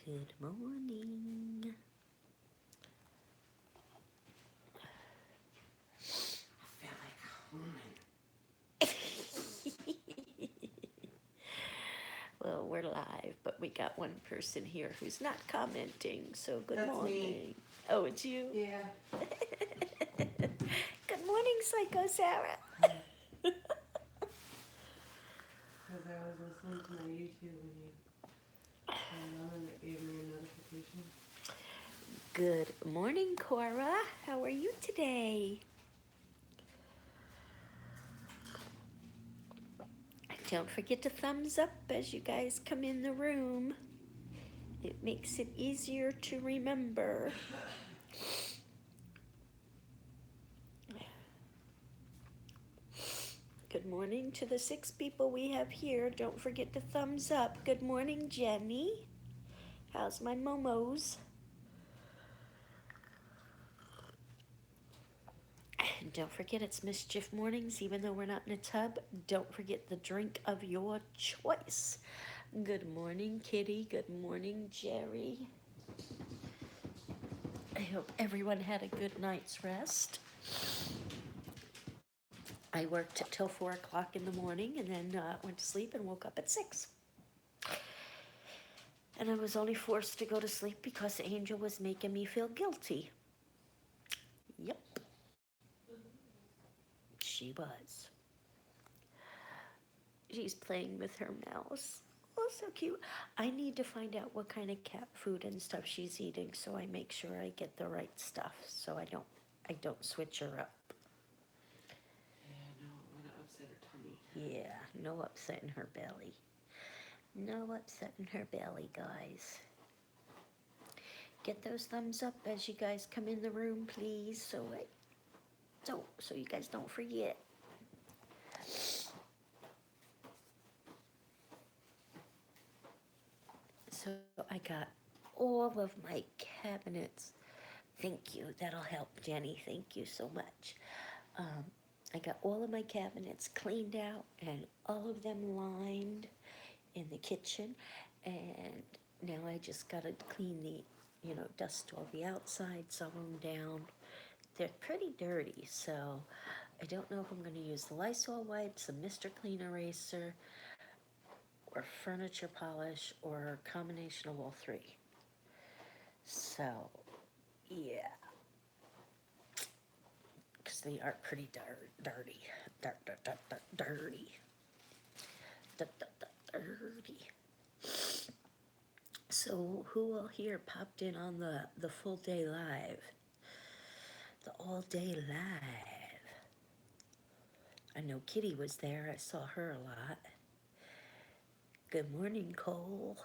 Good morning. I feel like Well, we're live, but we got one person here who's not commenting, so good That's morning. me. Oh, it's you? Yeah. Good morning, Psycho Sarah. Because I was listening to my YouTube and you turned on and it gave me a notification. Good morning, Cora. How are you today? Don't forget to thumbs up as you guys come in the room. It makes it easier to remember. Good morning to the 6 people we have here. Don't forget to thumbs up. Good morning, Jenny. How's my momos? And don't forget it's mischief mornings, even though we're not in a tub. Don't forget the drink of your choice. Good morning, Kitty. Good morning, Jerry. I hope everyone had a good night's rest. I worked till 4 o'clock in the morning and then went to sleep and woke up at 6. And I was only forced to go to sleep because Angel was making me feel guilty. Yep, she was. She's playing with her mouse. Oh, so cute. I need to find out what kind of cat food and stuff she's eating so I make sure I get the right stuff so I don't switch her up. Yeah, no, I want to upset her tummy. Yeah, no upsetting her belly. No upsetting her belly, guys. Get those thumbs up as you guys come in the room, please, so you guys don't forget. So I got all of my cabinets. Thank you. That'll help, Jenny. Thank you so much. Um, I got all of my cabinets cleaned out and all of them lined in the kitchen. And now I just got to clean dust all the outside, some of them down. They're pretty dirty, so I don't know if I'm going to use the Lysol wipes, a Mr. Clean eraser, or furniture polish, or a combination of all three. So, yeah, because they are pretty dirty. Dirty. Dirty. So, who all here popped in on the full day live? The all day live. I know Kitty was there. I saw her a lot. Good morning, Cole.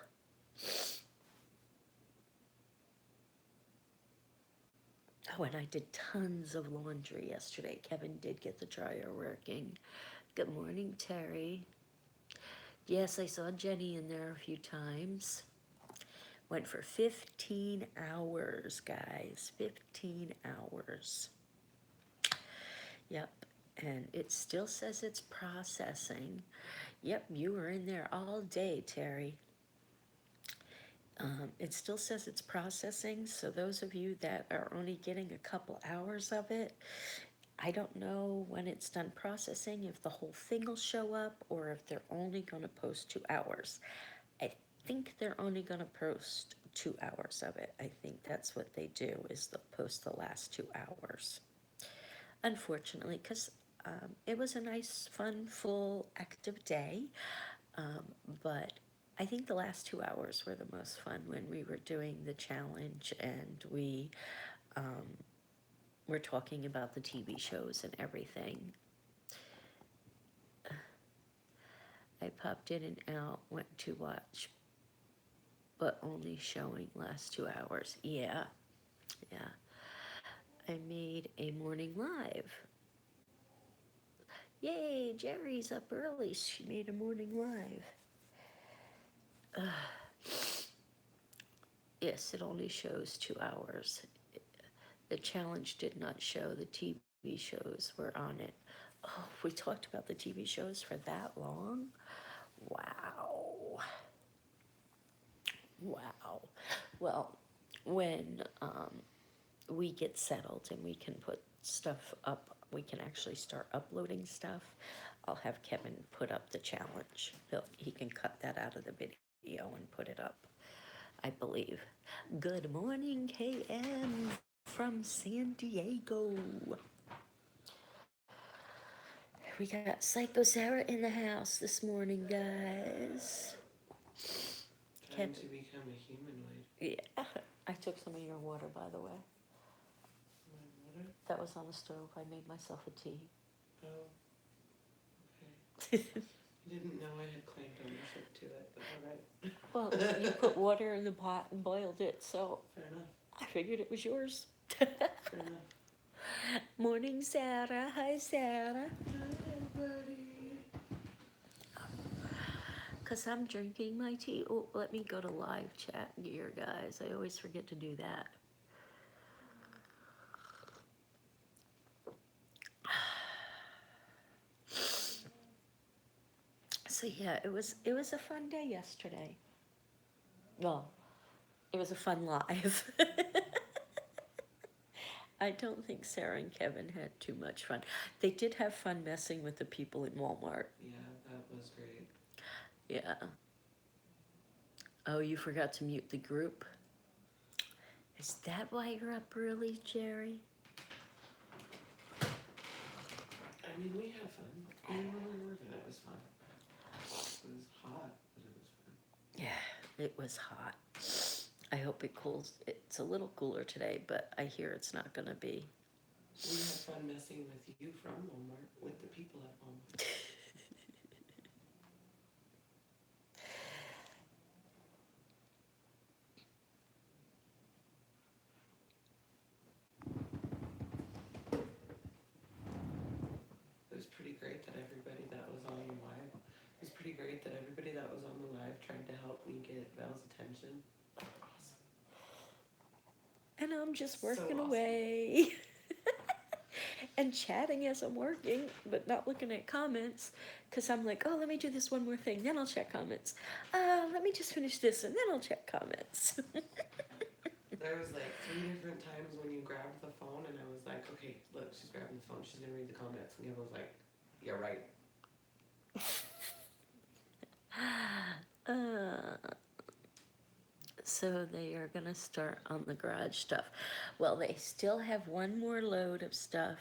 Oh, and I did tons of laundry yesterday. Kevin did get the dryer working. Good morning, Terry. Yes, I saw Jenny in there a few times. Went for 15 hours, guys. 15 hours. Yep. And it still says it's processing. Yep, you were in there all day, Terry. It still says it's processing, so those of you that are only getting a couple hours of it, I don't know when it's done processing, if the whole thing will show up or if they're only going to post 2 hours. I think they're only going to post 2 hours of it. I think that's what they do, is they'll post the last 2 hours. Unfortunately, because it was a nice, fun, full, active day, but I think the last 2 hours were the most fun when we were doing the challenge and we were talking about the TV shows and everything. I popped in and out, went to watch, but only showing last 2 hours. Yeah. I made a morning live. Yay, Jerry's up early. She made a morning live. Yes, it only shows 2 hours. The challenge did not show. The TV shows were on it. Oh, we talked about the TV shows for that long? Wow. Wow. Well, when we get settled and we can put stuff up, we can actually start uploading stuff. I'll have Kevin put up the challenge. He can cut that out of the video and put it up, I believe. Good morning, KM from San Diego. We got Psycho Sarah in the house this morning, guys. Time to become a humanoid. Yeah, I took some of your water, by the way. My water? That was on the stove. I made myself a tea. Oh, okay. I didn't know I had claimed ownership to it, but alright. Well, you put water in the pot and boiled it, so Fair enough. I figured it was yours. Fair enough. Morning, Sarah. Hi, Sarah. Hi, everybody. Because I'm drinking my tea. Oh, let me go to live chat gear, guys. I always forget to do that. So yeah, it was a fun day yesterday. Well, it was a fun live. I don't think Sarah and Kevin had too much fun. They did have fun messing with the people in Walmart. Yeah, that was great. Yeah. Oh, you forgot to mute the group? Is that why you're up early, Jerry? I mean, we had fun. We really were good. It was fun. It was hot, but it was fun. Yeah, it was hot. I hope it cools. It's a little cooler today, but I hear it's not gonna be. We had fun messing with you from Walmart, with the people at Walmart. It was pretty great that everybody that was on the live, it was pretty great that everybody that was on the live tried to help me get Val's attention. Awesome. And I'm just So working awesome. away. And chatting as I'm working, but not looking at comments. Because I'm like, oh, let me do this one more thing, then I'll check comments. Let me just finish this, and then I'll check comments. There was like 3 different times when you grabbed the phone and I was like, okay, look, she's grabbing the phone, she's gonna read the comments. And Gavin was like, yeah, right. So they are gonna start on the garage stuff. Well, they still have one more load of stuff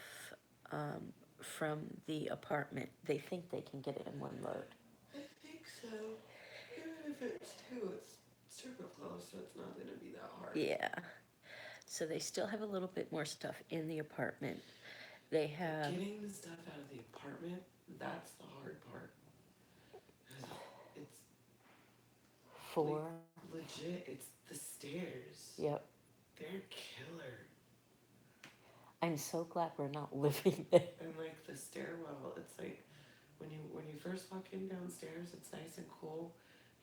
from the apartment. They think they can get it in one load. I think so. Even if it's 2, it's super close, so it's not gonna be that hard. Yeah. So they still have a little bit more stuff in the apartment. They have. Getting the stuff out of the apartment, that's the hard part. It's Four. legit, it's the stairs. Yep. They're killer. I'm so glad we're not living there. And like the stairwell, it's like when you first walk in downstairs, it's nice and cool.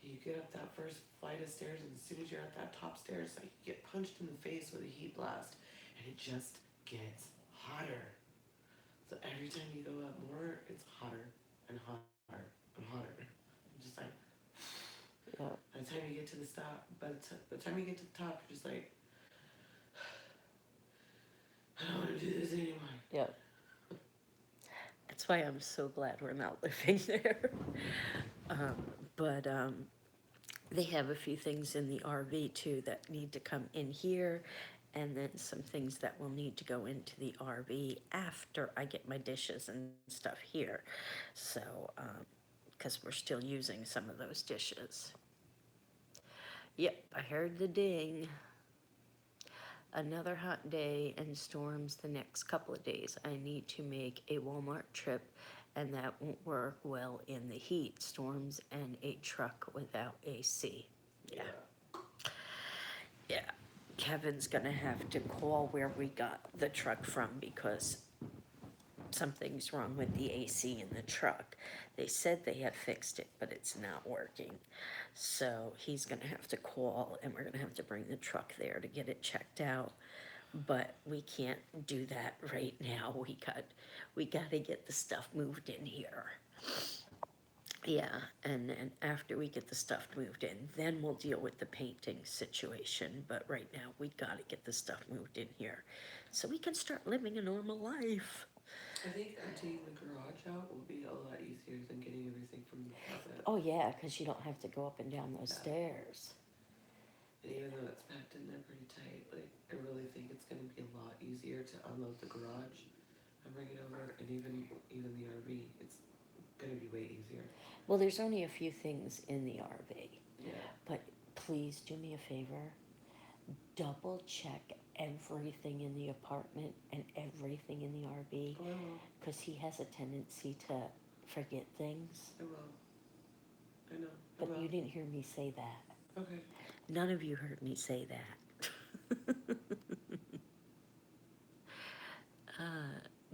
You get up that first flight of stairs, and as soon as you're at that top stairs, like you get punched in the face with a heat blast, and it just gets hotter. So every time you go up more, it's hotter and hotter and hotter. I'm just like, Yeah. by the time you get to the stop, by the time you get to the top, you're just like, I don't want to do this anymore. Yep. That's why I'm so glad we're not living there. But they have a few things in the RV too that need to come in here, and then some things that will need to go into the RV after I get my dishes and stuff here. So, because we're still using some of those dishes. Yep, I heard the ding. Another hot day and storms the next couple of days. I need to make a Walmart trip, and that won't work well in the heat. Storms and a truck without AC. Yeah. Yeah. Kevin's gonna have to call where we got the truck from because something's wrong with the AC in the truck. They said they had fixed it, but it's not working. So he's gonna have to call, and we're gonna have to bring the truck there to get it checked out. But we can't do that right now. We gotta get the stuff moved in here. Yeah, and then after we get the stuff moved in, then we'll deal with the painting situation. But right now, we gotta get the stuff moved in here so we can start living a normal life. I think emptying the garage out will be a lot easier than getting everything from the closet. Oh, yeah, because you don't have to go up and down those Yeah. stairs. And even though it's packed in there pretty tight, like, I really think it's gonna be a lot easier to unload the garage and bring it over, and even the RV, it's gonna be way easier. Well, there's only a few things in the RV, Yeah. but please do me a favor. Double check everything in the apartment and everything in the RV Oh, I will. because he has a tendency to forget things. I will. I know. I But will. you didn't hear me say that. Okay. None of you heard me say that.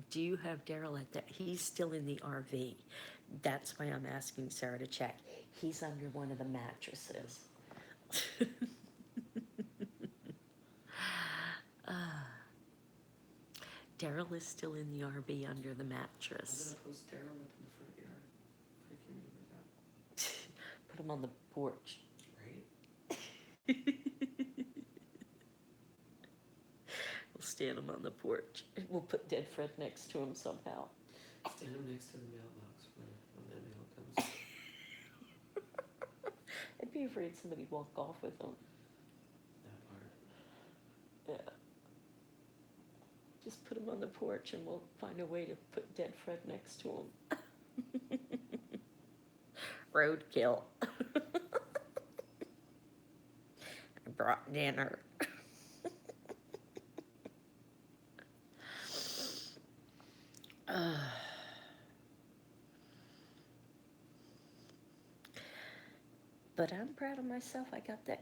Do you have Daryl at that? He's still in the RV. That's why I'm asking Sarah to check. He's under one of the mattresses. Daryl is still in the RV under the I'm mattress. gonna post Daryl up in the front yard. Freaking remember that. Put him on the porch. Right? We'll stand him on the porch. We'll put Dead Fred next to him somehow. Stand him next to the mailbox when the mail comes. I'd be afraid somebody'd walk off with him. That part. Yeah. Just put him on the porch and we'll find a way to put Dead Fred next to him. Roadkill. I brought dinner. But I'm proud of myself. I got the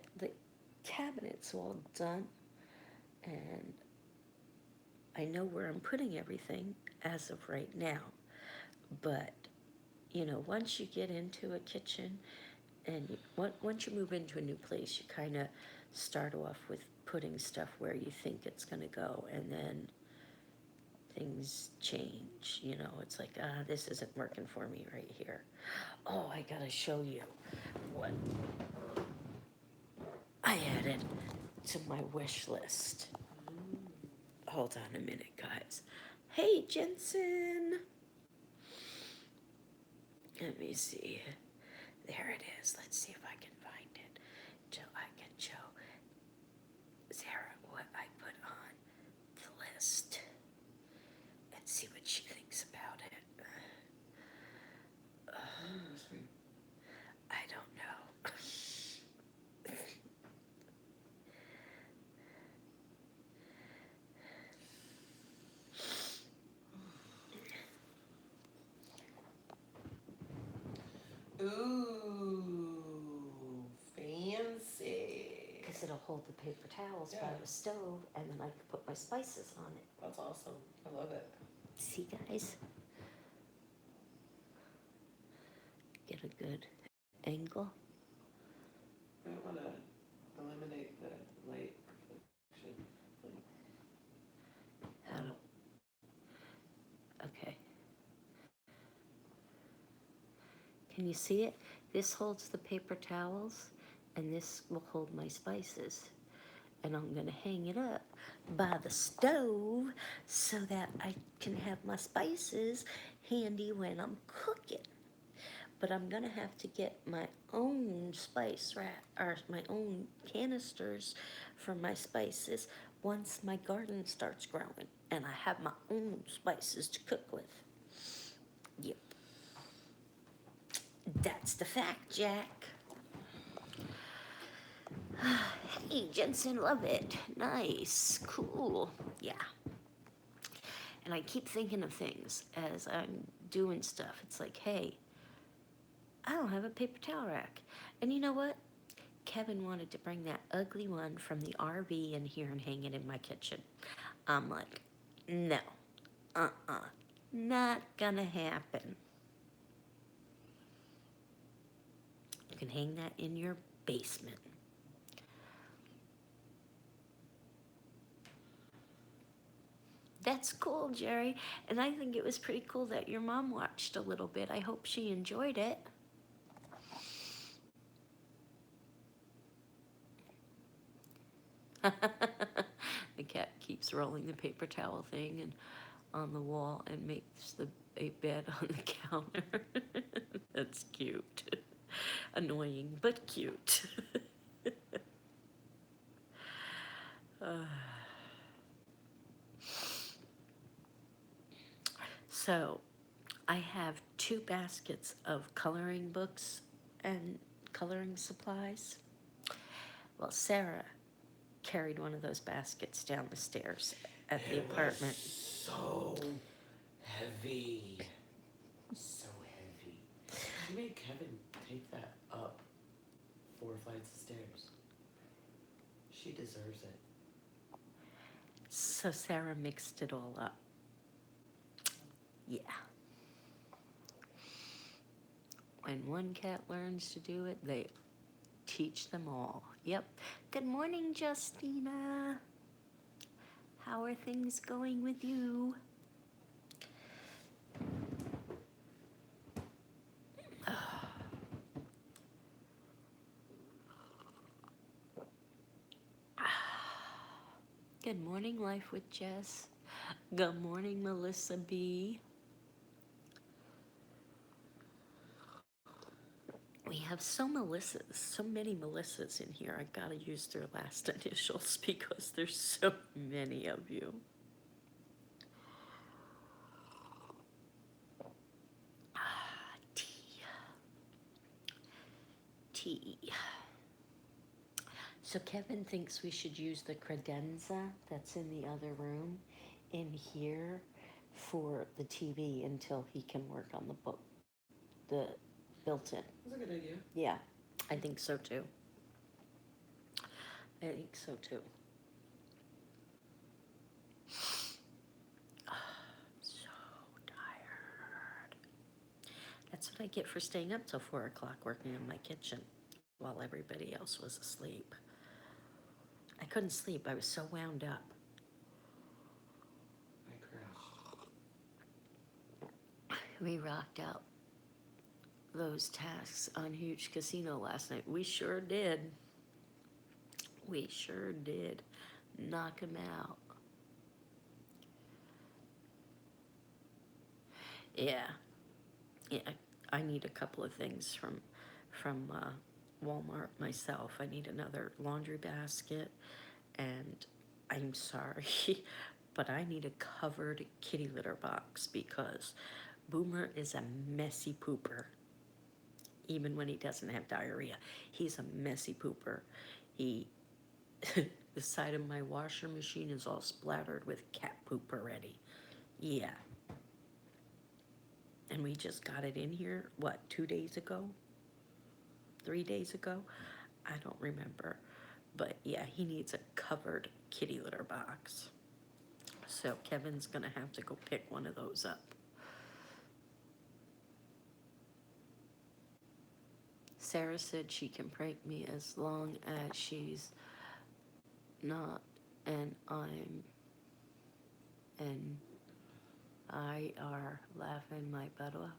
cabinets all done, and I know where I'm putting everything as of right now. But you know, once you get into a kitchen, and once you move into a new place, you kind of start off with putting stuff where you think it's going to go, and then things change. You know, it's like, this isn't working for me right here. Oh, I gotta show you what I added to my wish list. Hold on a minute, guys. Hey, Jensen. Let me see. There it is. Let's see if I can find it. So I can show Sarah what I put on the list and see what she thinks about it. I don't know. Ooh, fancy. Because it'll hold the paper towels by Yeah. the stove, and then I can put my spices on it. That's awesome. I love it. See, guys? Get a good angle. I want to eliminate the light reflection. How do- Okay. Can you see it? This holds the paper towels, and this will hold my spices. And I'm gonna hang it up by the stove so that I can have my spices handy when I'm cooking. But I'm gonna have to get my own spice rack, or my own canisters for my spices once my garden starts growing and I have my own spices to cook with. Yep. That's the fact, Jack. Hey, Jensen, love it. Nice, cool. Yeah. And I keep thinking of things as I'm doing stuff. It's like, hey, I don't have a paper towel rack. And you know what? Kevin wanted to bring that ugly one from the RV in here and hang it in my kitchen. I'm like, no, not gonna happen. You can hang that in your basement. That's cool, Jerry. And I think it was pretty cool that your mom watched a little bit. I hope she enjoyed it. The cat keeps rolling the paper towel thing and on the wall and makes a bed on the counter. That's cute. Annoying, but cute. Uh, so, I have 2 baskets of coloring books and coloring supplies. Well, Sarah carried one of those baskets down the stairs at the apartment. So heavy. So heavy. She made Kevin take that up 4 flights of stairs. She deserves it. So Sarah mixed it all up. Yeah. When one cat learns to do it, they teach them all. Yep. Good morning, Justina. How are things going with you? Good morning, Life with Jess. Good morning, Melissa B. We have so many Melissas in here. I gotta use their last initials because there's so many of you. Tea. So Kevin thinks we should use the credenza that's in the other room in here for the TV until he can work on the book, the built-in. That's a good idea. Yeah, I think so too. I think so too. So tired. That's what I get for staying up till 4 o'clock working in my kitchen while everybody else was asleep. I couldn't sleep. I was so wound up. I crashed. We rocked out those tasks on Huge Casino last night. We sure did. We sure did. Knock 'em out. Yeah. Yeah. I need a couple of things from Walmart myself. I need another laundry basket, and I'm sorry, but I need a covered kitty litter box because Boomer is a messy pooper. Even when he doesn't have diarrhea, he's a messy pooper. He, the side of my washer machine is all splattered with cat poop already. Yeah. And we just got it in here, what, 2 days ago? 3 days ago? I don't remember. But yeah, he needs a covered kitty litter box. So Kevin's gonna have to go pick one of those up. Sarah said she can prank me as long as she's not, and I are laughing my butt off.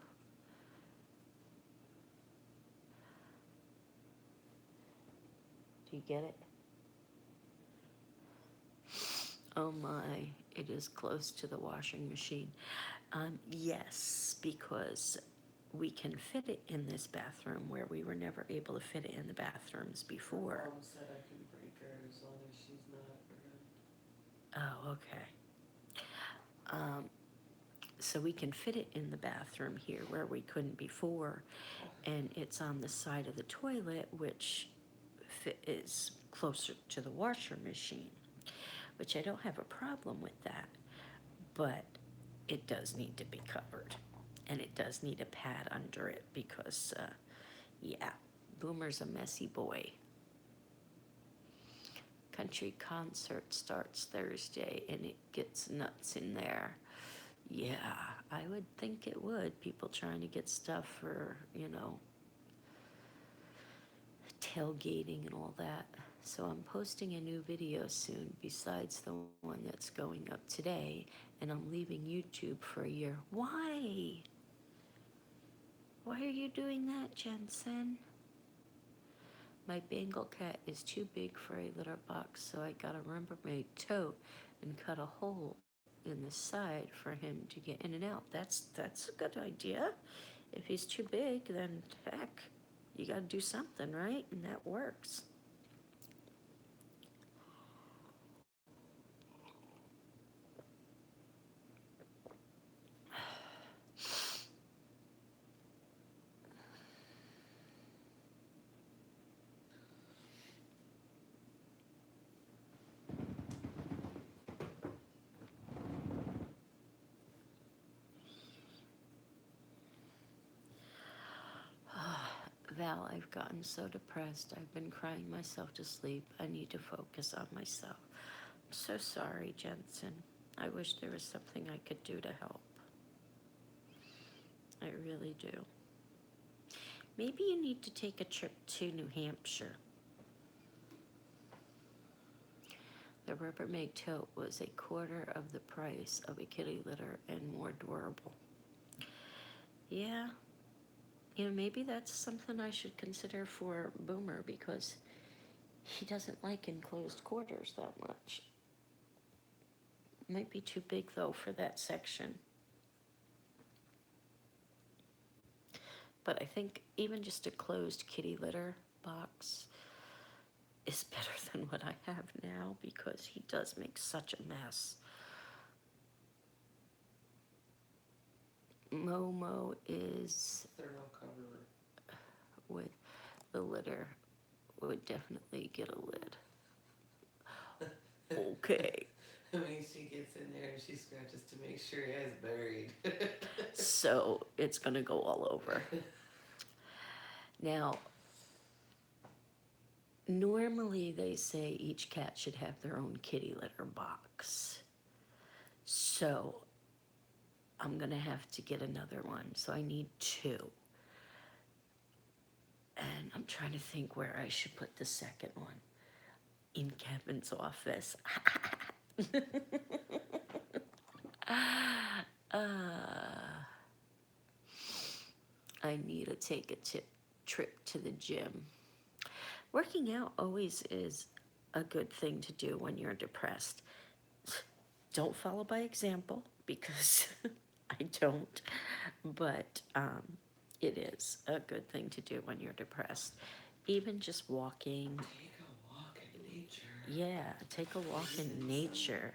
Do you get it? Oh my, it is close to the washing machine. Yes, because we can fit it in this bathroom where we were never able to fit it in the bathrooms before. Mom said I can break her as long as she's not around. Oh, okay. So we can fit it in the bathroom here where we couldn't before, and it's on the side of the toilet, which is closer to the washer machine, which I don't have a problem with that, but it does need to be covered, and it does need a pad under it because, yeah, Boomer's a messy boy. Country concert starts Thursday, and it gets nuts in there. Yeah, I would think it would. People trying to get stuff for, tailgating and all that. So I'm posting a new video soon besides the one that's going up today, and I'm leaving YouTube for a year. Why? Why are you doing that, Jensen? My Bengal cat is too big for a litter box, so I got a Rubbermaid tote and cut a hole in the side for him to get in and out. That's a good idea. If he's too big, then heck, you gotta do something, right? And that works. Val, I've gotten so depressed. I've been crying myself to sleep. I need to focus on myself. I'm so sorry, Jensen. I wish there was something I could do to help. I really do. Maybe you need to take a trip to New Hampshire. The Rubbermaid tote was a quarter of the price of a kitty litter and more durable. Yeah, maybe that's something I should consider for Boomer because he doesn't like enclosed quarters that much. Might be too big though for that section. But I think even just a closed kitty litter box is better than what I have now because he does make such a mess. Momo is Thermal cover. with the litter would definitely get a lid. Okay. I mean, she gets in there and she scratches to make sure he has buried. So it's gonna go all over. Now, normally they say each cat should have their own kitty litter box. So I'm gonna have to get another one. So I need two. And I'm trying to think where I should put the second one. In Kevin's office. I need to take a trip to the gym. Working out always is a good thing to do when you're depressed. Don't follow by example because I don't, but it is a good thing to do when you're depressed. Even just walking. Take a walk in nature. Yeah, take a walk in nature.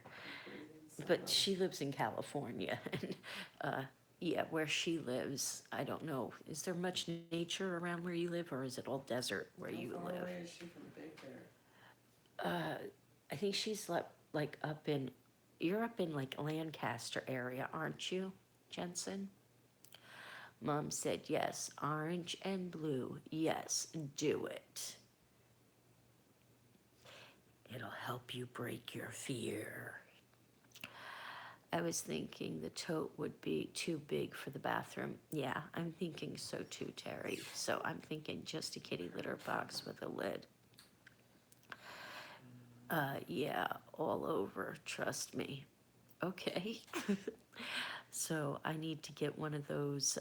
But she lives in California, and yeah, where she lives, I don't know. Is there much nature around where you live, or is it all desert where you How far live? away is she from Big Bear? I think she's like up in, you're up in like Lancaster area, aren't you, Jensen? Mom said yes, orange and blue. Yes, do it. It'll help you break your fear. I was thinking the tote would be too big for the bathroom. Yeah, I'm thinking so too, Terry. So I'm thinking just a kitty litter box with a lid. Yeah, all over, trust me. Okay. So I need to get one of those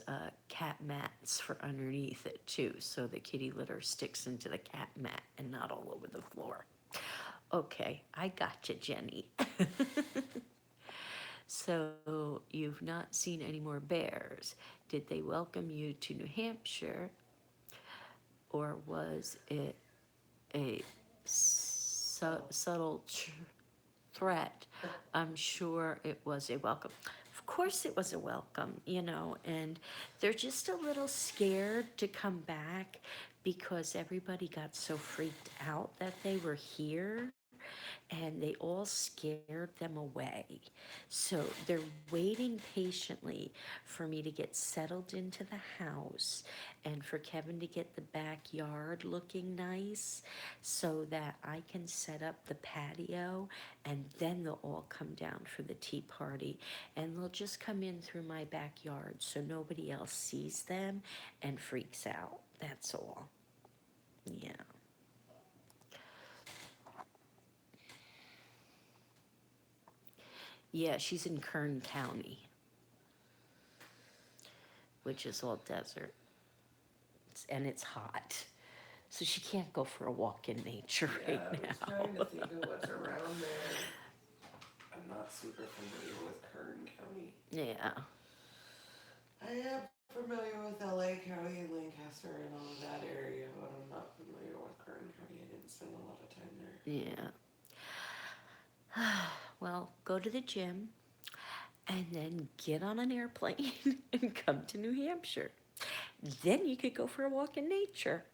cat mats for underneath it too, so the kitty litter sticks into the cat mat and not all over the floor. Okay, I gotcha, Jenny. So you've not seen any more bears. Did they welcome you to New Hampshire, or was it a subtle threat? I'm sure it was a welcome. Of course it was a welcome, and they're just a little scared to come back because everybody got so freaked out that they were here and they all scared them away. So they're waiting patiently for me to get settled into the house and for Kevin to get the backyard looking nice so that I can set up the patio, and then they'll all come down for the tea party, and they'll just come in through my backyard so nobody else sees them and freaks out. That's all. Yeah. Yeah, she's in Kern County, which is all desert. And it's hot. So she can't go for a walk in nature Yeah, right I was now. trying to think of what's around there. I'm not super familiar with Kern County. Yeah. I am familiar with LA County and Lancaster and all of that area, but I'm not familiar with Kern County. I didn't spend a lot of time there. Yeah. Well, go to the gym and then get on an airplane and come to New Hampshire. Then you could go for a walk in nature.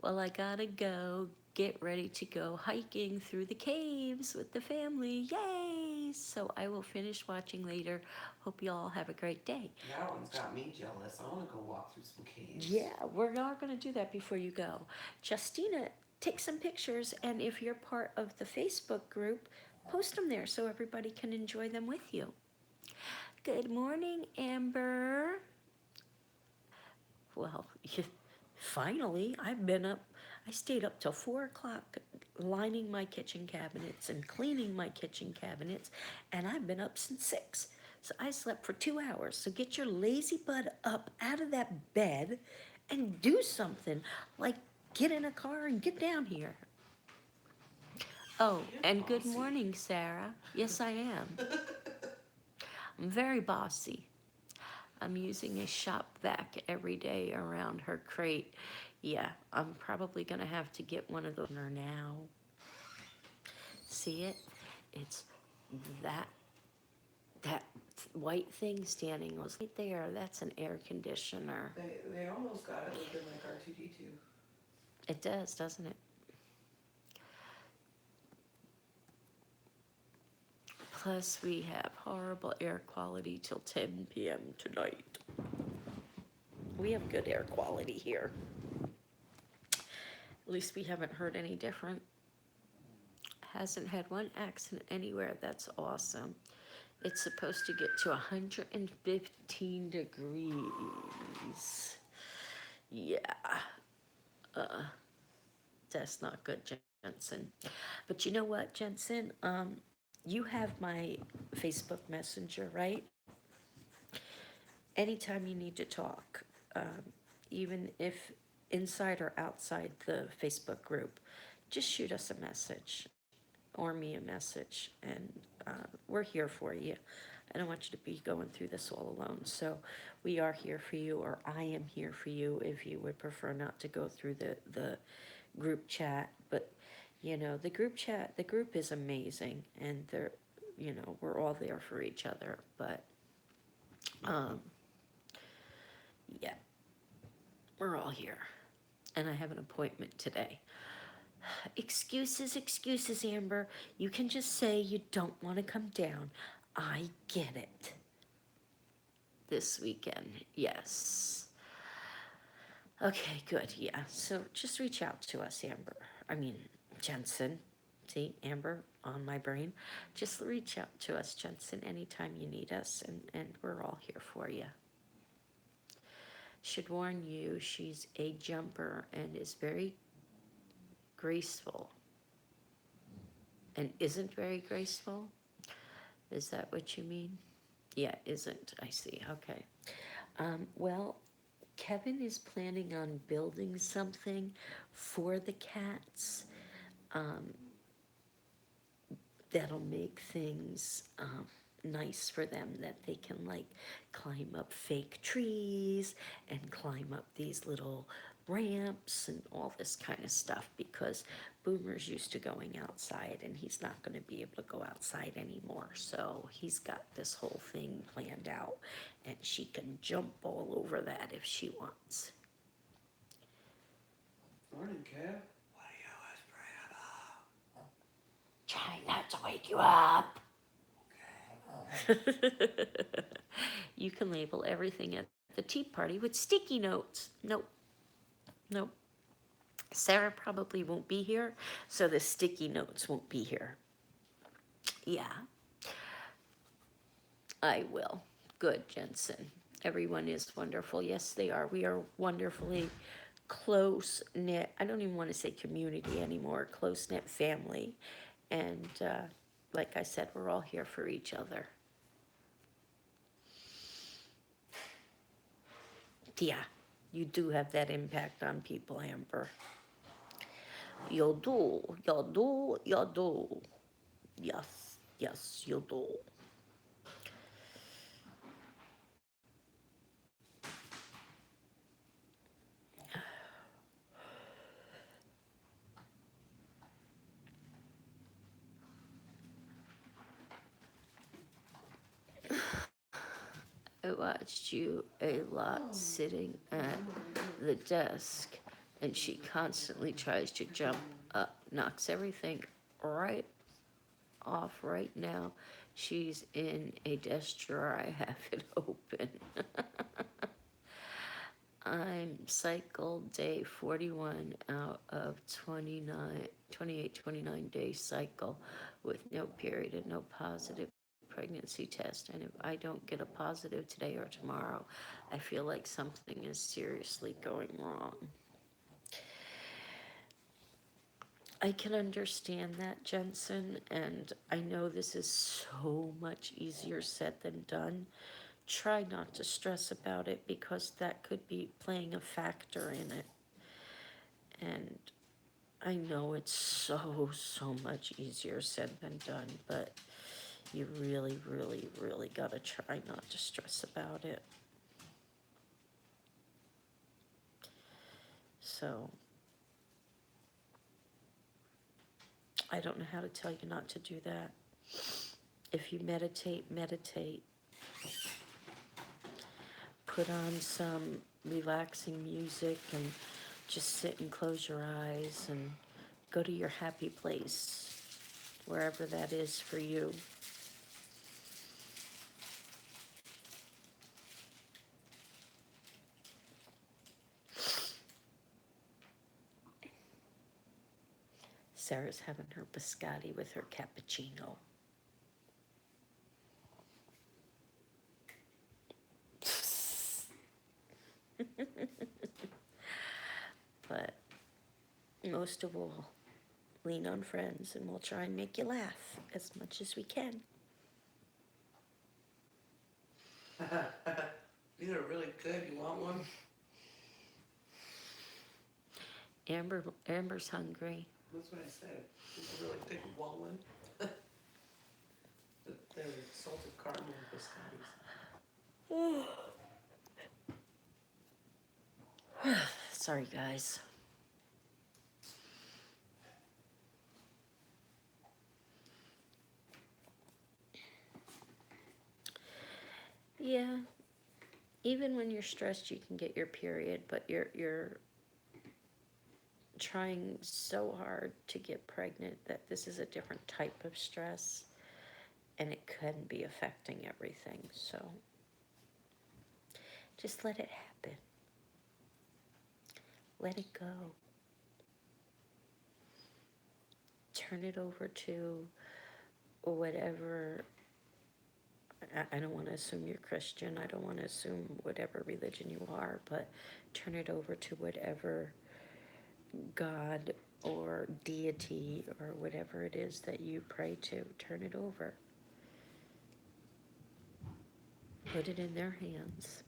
Well, I gotta go get ready to go hiking through the caves with the family. Yay! So I will finish watching later. Hope you all have a great day. That one's got me jealous. I want to go walk through some caves. Yeah, we're not gonna do that before you go. Justina, take some pictures, and if you're part of the Facebook group, post them there so everybody can enjoy them with you. Good morning, Amber. Well, finally, I've been up. I stayed up till 4 o'clock lining my kitchen cabinets and cleaning my kitchen cabinets, and I've been up since 6. So I slept for 2 hours. So get your lazy butt up out of that bed and do something, like get in a car and get down here. Oh, You're and good bossy. morning, Sarah. Yes, I am. I'm very bossy. I'm using a shop vac every day around her crate. Yeah, I'm probably gonna have to get one of those now. See it? It's that that white thing standing was right there. That's an air conditioner. They almost got it looking like R2D2. It does, doesn't it? Plus, we have horrible air quality till 10 p.m. tonight. We have good air quality here. At least we haven't heard any different. Hasn't had one accident anywhere. That's awesome. It's supposed to get to 115 degrees. Yeah. That's not good, Jensen. But you know what, Jensen? You have my Facebook Messenger, right? Anytime you need to talk, even if inside or outside the Facebook group, just shoot us a message or me a message, and we're here for you. I don't want you to be going through this all alone. So we are here for you, or I am here for you if you would prefer not to go through the group chat. But you know, the group chat, the group is amazing, and they're, you know, we're all there for each other. But yeah, we're all here, and I have an appointment today. Excuses, excuses, Amber. You can just say you don't want to come down. I get it. This weekend, yes. Okay, good, yeah. So just reach out to us, Amber. I mean, Jensen. See, Amber on my brain. Just reach out to us, Jensen, anytime you need us, and we're all here for you. Should warn you, she's a jumper and is very graceful. And isn't very graceful? Is that what you mean? Yeah, isn't. I see. Okay. Well, Kevin is planning on building something for the cats that'll make things nice for them, that they can like climb up fake trees and climb up these little ramps and all this kind of stuff, because Boomer's used to going outside and he's not going to be able to go outside anymore. So he's got this whole thing planned out, and she can jump all over that if she wants. Morning, Kev. Trying not to wake you up. You can label everything at the tea party with sticky notes. Nope. Nope. Sarah probably won't be here, so the sticky notes won't be here. Yeah. I will. Good, Jensen. Everyone is wonderful. Yes, they are. We are wonderfully close-knit. I don't even want to say community anymore. Close-knit family. And like I said, we're all here for each other. Yeah, You do have that impact on people, Amber. You do, you do, you do. Yes, yes, you do. I watched you a lot sitting at the desk, and she constantly tries to jump up, knocks everything right off right now. She's in a desk drawer. I have it open. I'm cycle day 41 out of 29, 28, 29 day cycle with no period and no positive pregnancy test. And if I don't get a positive today or tomorrow, I feel like something is seriously going wrong. I can understand that, Jensen, and I know this is so much easier said than done. Try not to stress about it because that could be playing a factor in it. And I know it's so much easier said than done, but you really gotta try not to stress about it. So, I don't know how to tell you not to do that. If you meditate, meditate. Put on some relaxing music and just sit and close your eyes and go to your happy place, wherever that is for you. Sarah's having her biscotti with her cappuccino. But most of all, lean on friends and we'll try and make you laugh as much as we can. These are really good. You want one? Amber's hungry. That's what I said. These are really good. You want one? They're salted caramel biscottis. Sorry, guys. Yeah, even when you're stressed, you can get your period, but you're trying so hard to get pregnant that this is a different type of stress, and it can be affecting everything. So just let it happen. Let it go. Turn it over to whatever. I don't want to assume you're Christian. I don't want to assume whatever religion you are, but turn it over to whatever God or deity or whatever it is that you pray to. Turn it over. Put it in their hands.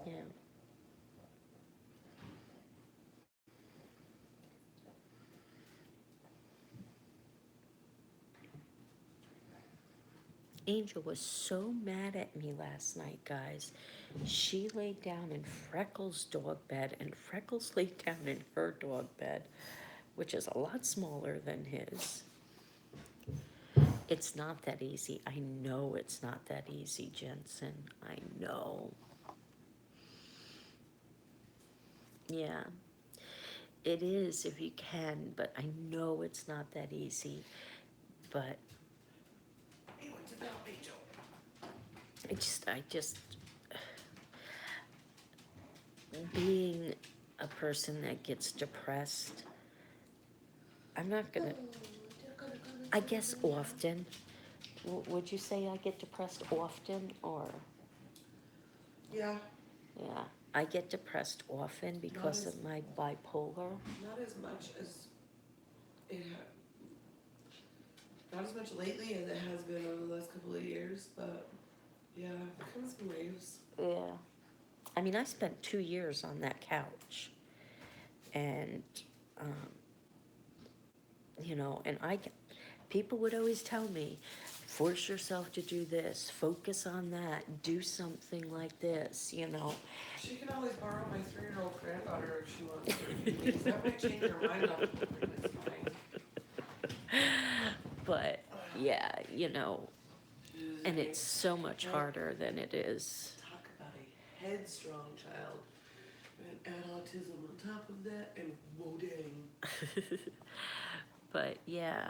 Yeah. Angel was so mad at me last night, guys. She laid down in Freckles' dog bed, and Freckles laid down in her dog bed, which is a lot smaller than his. It's not that easy. I know it's not that easy, Jensen. I know. Yeah, it is if you can, but I know it's not that easy. But He went to Bell Angel. I just, being a person that gets depressed, I'm not gonna, I guess often. Would you say I get depressed often, or? Yeah, Yeah, I get depressed often because of my bipolar. not as much as it not as much lately as it has been over the last couple of years, but Yeah, it comes in waves. Yeah. I mean, I spent 2 years on that couch. And, um, you know, and people would always tell me, force yourself to do this, focus on that, do something like this, you know. She can always borrow my 3-year-old granddaughter if she wants to. Because that might change her mind on something. It's fine. But, yeah, you know, She's and a- it's so much harder than it is. Talk about a headstrong child. And add autism on top of that, and whoa dang. But, yeah,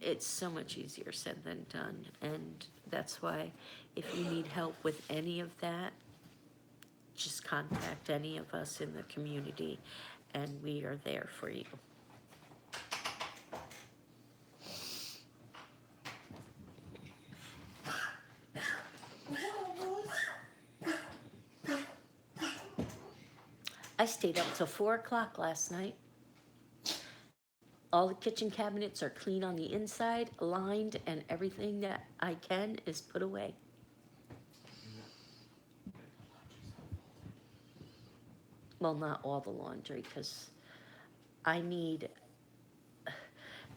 it's so much easier said than done. And that's why if you need help with any of that, just contact any of us in the community and we are there for you. I stayed up till 4 o'clock last night. All the kitchen cabinets are clean on the inside, lined, and everything that I can is put away. Well, not all the laundry, because I need,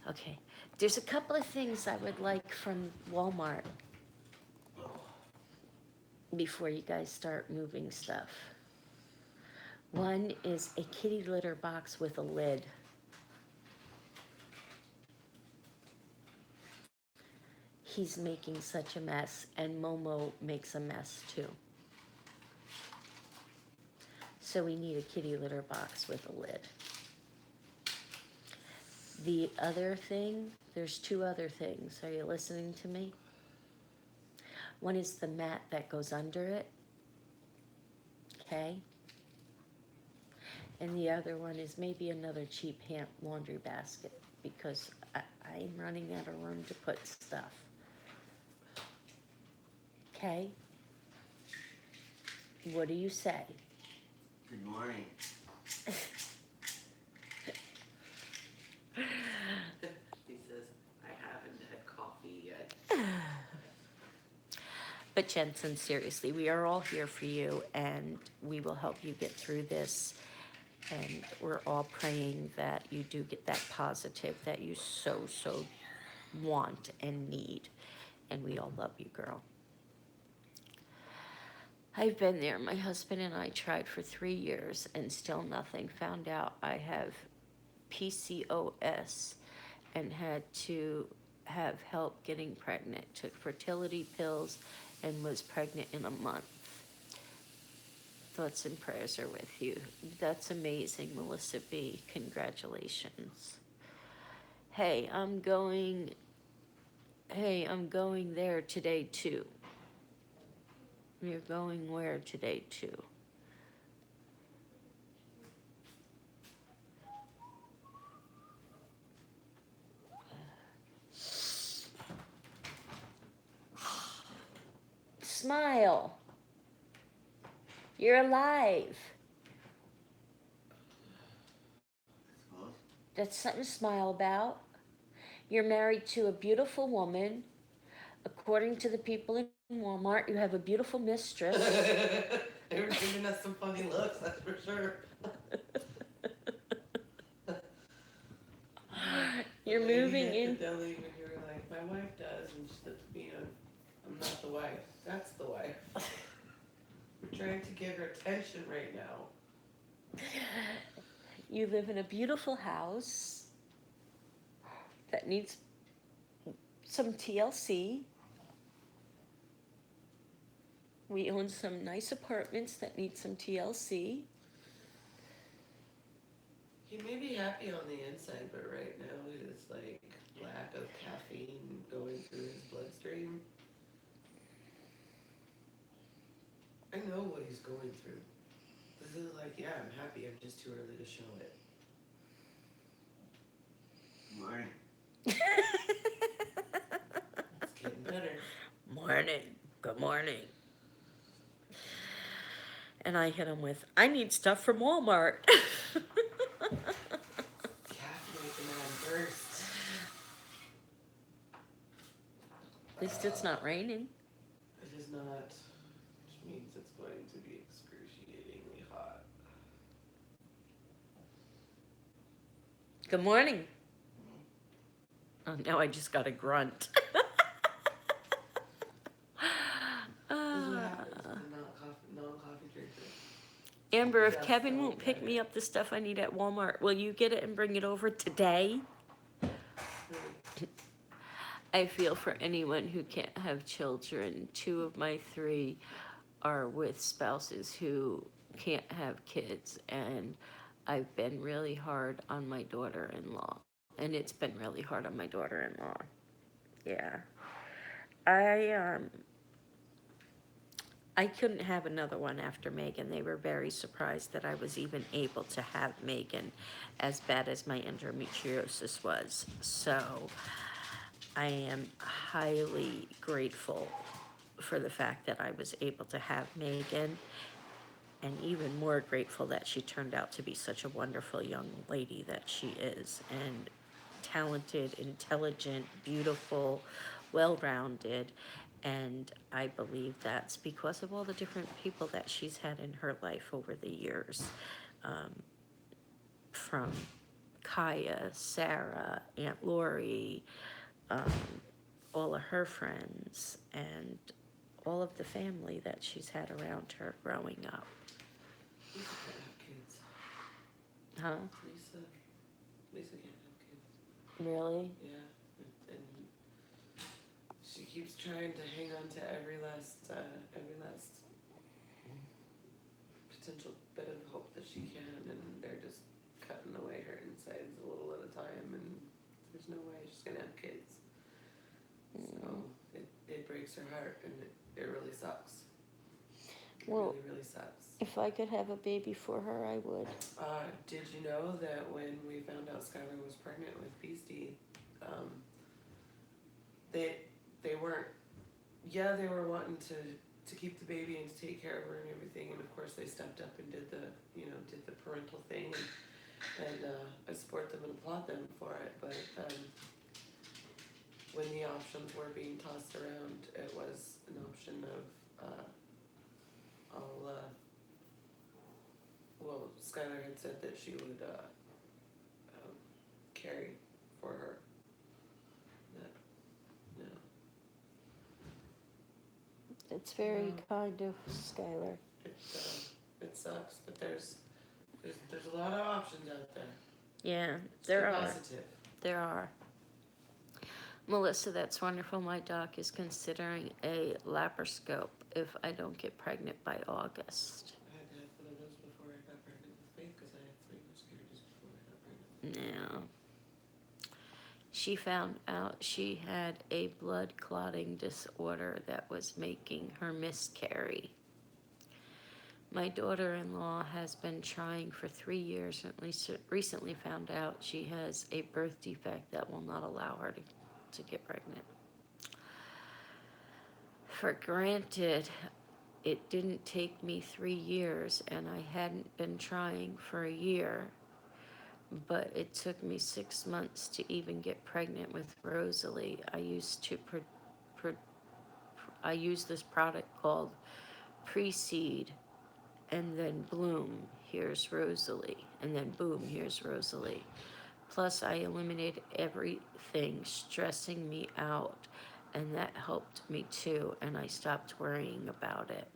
okay, there's a couple of things I would like from Walmart before you guys start moving stuff. One is a kitty litter box with a lid. He's making such a mess, and Momo makes a mess too. So we need a kitty litter box with a lid. The other thing, there's 2 other things. Are you listening to me? One is the mat that goes under it. Okay? And the other one is maybe another cheap hand laundry basket, because I'm running out of room to put stuff. Okay? What do you say? Good morning. He says, I haven't had coffee yet. But Jensen, seriously, we are all here for you, and we will help you get through this. And we're all praying that you do get that positive that you so want and need. And we all love you, girl. I've been there. My husband and I tried for 3 years and still nothing. Found out I have PCOS and had to have help getting pregnant. Took fertility pills and was pregnant in a month. Thoughts and prayers are with you. That's amazing, Melissa B. Congratulations. Hey, I'm going there today too. You're going where today too? Smile. You're alive. Suppose. That's something to smile about. You're married to a beautiful woman. According to the people in Walmart, you have a beautiful mistress. They were giving us some funny looks, that's for sure. You're The lady moving at in. the deli when you were like, my wife does, and she said to me, I'm not the wife. That's the wife. We're trying to get her attention right now. You live in a beautiful house that needs some TLC. We own some nice apartments that need some TLC. He may be happy on the inside, but right now his like lack of caffeine going through his bloodstream. I know what he's going through. This is like, yeah, I'm happy, I'm just too early to show it. Morning. It's getting better. Morning. Good morning. And I hit him with, I need stuff from Walmart. Caffeine the man burst. At least it's not raining. It is not, which means it's going to be excruciatingly hot. Good morning. Oh, now I just got a grunt. This is what happens with the non-coffee drinker. Amber, if Just Kevin don't won't pick get me it. up the stuff I need at Walmart, will you get it and bring it over today? I feel for anyone who can't have children. 2 of my 3 are with spouses who can't have kids, and I've been really hard on my daughter-in-law, and it's been really hard on my daughter-in-law. Yeah. I couldn't have another one after Megan. They were very surprised that I was even able to have Megan, as bad as my endometriosis was. So I am highly grateful for the fact that I was able to have Megan, and even more grateful that she turned out to be such a wonderful young lady that she is, and talented, intelligent, beautiful, well-rounded. And I believe that's because of all the different people that she's had in her life over the years. From Kaya, Sarah, Aunt Lori, all of her friends, and all of the family that she's had around her growing up. Lisa can't have kids. Huh? Lisa can't have kids. Really? Yeah, and she keeps trying to hang on to every last potential bit of hope that she can, and they're just cutting away her insides a little at a time, and there's no way she's gonna have kids. So it breaks her heart, and it really sucks. It Well, really sucks. if I could have a baby for her, I would. Did you know that when we found out Skylar was pregnant with Beastie, they weren't, they were wanting to keep the baby and to take care of her and everything, and of course they stepped up and did the parental thing, and I support them and applaud them for it, but when the options were being tossed around, it was an option of, Skylar had said that she would carry for her. It's very Yeah. kind of Skylar. It sucks, but there's a lot of options out there. Yeah, Stay there are. positive. There are. Melissa, that's wonderful. My doc is considering a laparoscope if I don't get pregnant by August. I had to have one of those before I got pregnant with Faith because I had 3 miscarriages before I got pregnant. No. She found out she had a blood clotting disorder that was making her miscarry. My daughter-in-law has been trying for 3 years, and at least recently found out she has a birth defect that will not allow her to get pregnant. For granted, it didn't take me 3 years, and I hadn't been trying for a year, but it took me 6 months to even get pregnant with Rosalie. I used this product called Pre-Seed, and then bloom, here's Rosalie, and then boom, here's Rosalie. Plus, I eliminated everything stressing me out, and that helped me too, and I stopped worrying about it.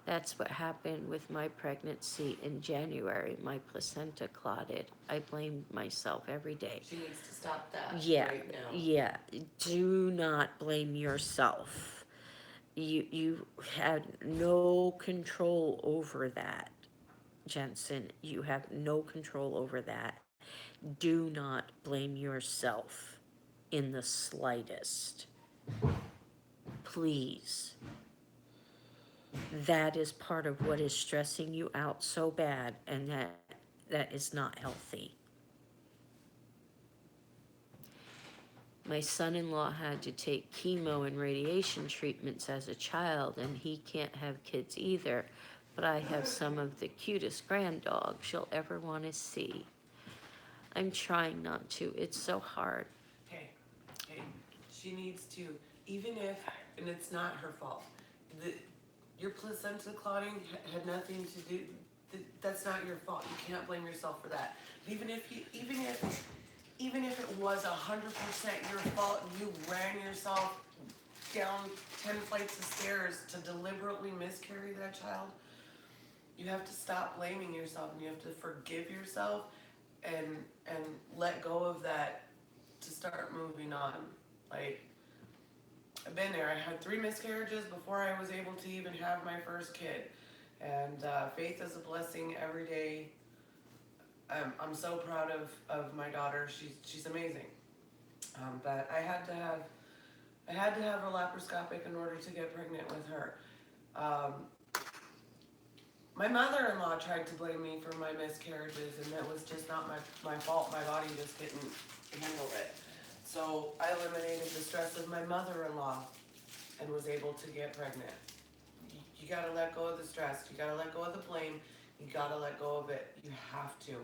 That's what happened with my pregnancy in January. My placenta clotted. I blamed myself every day. She needs to stop that right now. Yeah. Do not blame yourself. You had no control over that, Jensen. You have no control over that. Do not blame yourself in the slightest. Please. That is part of what is stressing you out so bad, and that is not healthy. My son-in-law had to take chemo and radiation treatments as a child, and he can't have kids either, but I have some of the cutest grand dogs you'll ever want to see. I'm trying not to. It's so hard. Hey, she needs to, even if, and it's not her fault, your placenta clotting had nothing to do. That's not your fault. You can't blame yourself for that. Even if it was 100% your fault, and you ran yourself down 10 flights of stairs to deliberately miscarry that child, you have to stop blaming yourself and you have to forgive yourself and let go of that to start moving on. Like, I've been there. I had 3 miscarriages before I was able to even have my first kid. And faith is a blessing every day. I'm so proud of my daughter. She's amazing. But I had to have her laparoscopic in order to get pregnant with her. My mother-in-law tried to blame me for my miscarriages, and that was just not my fault. My body just didn't handle it. So I eliminated the stress of my mother-in-law and was able to get pregnant. You gotta let go of the stress. You gotta let go of the blame. You gotta let go of it. You have to.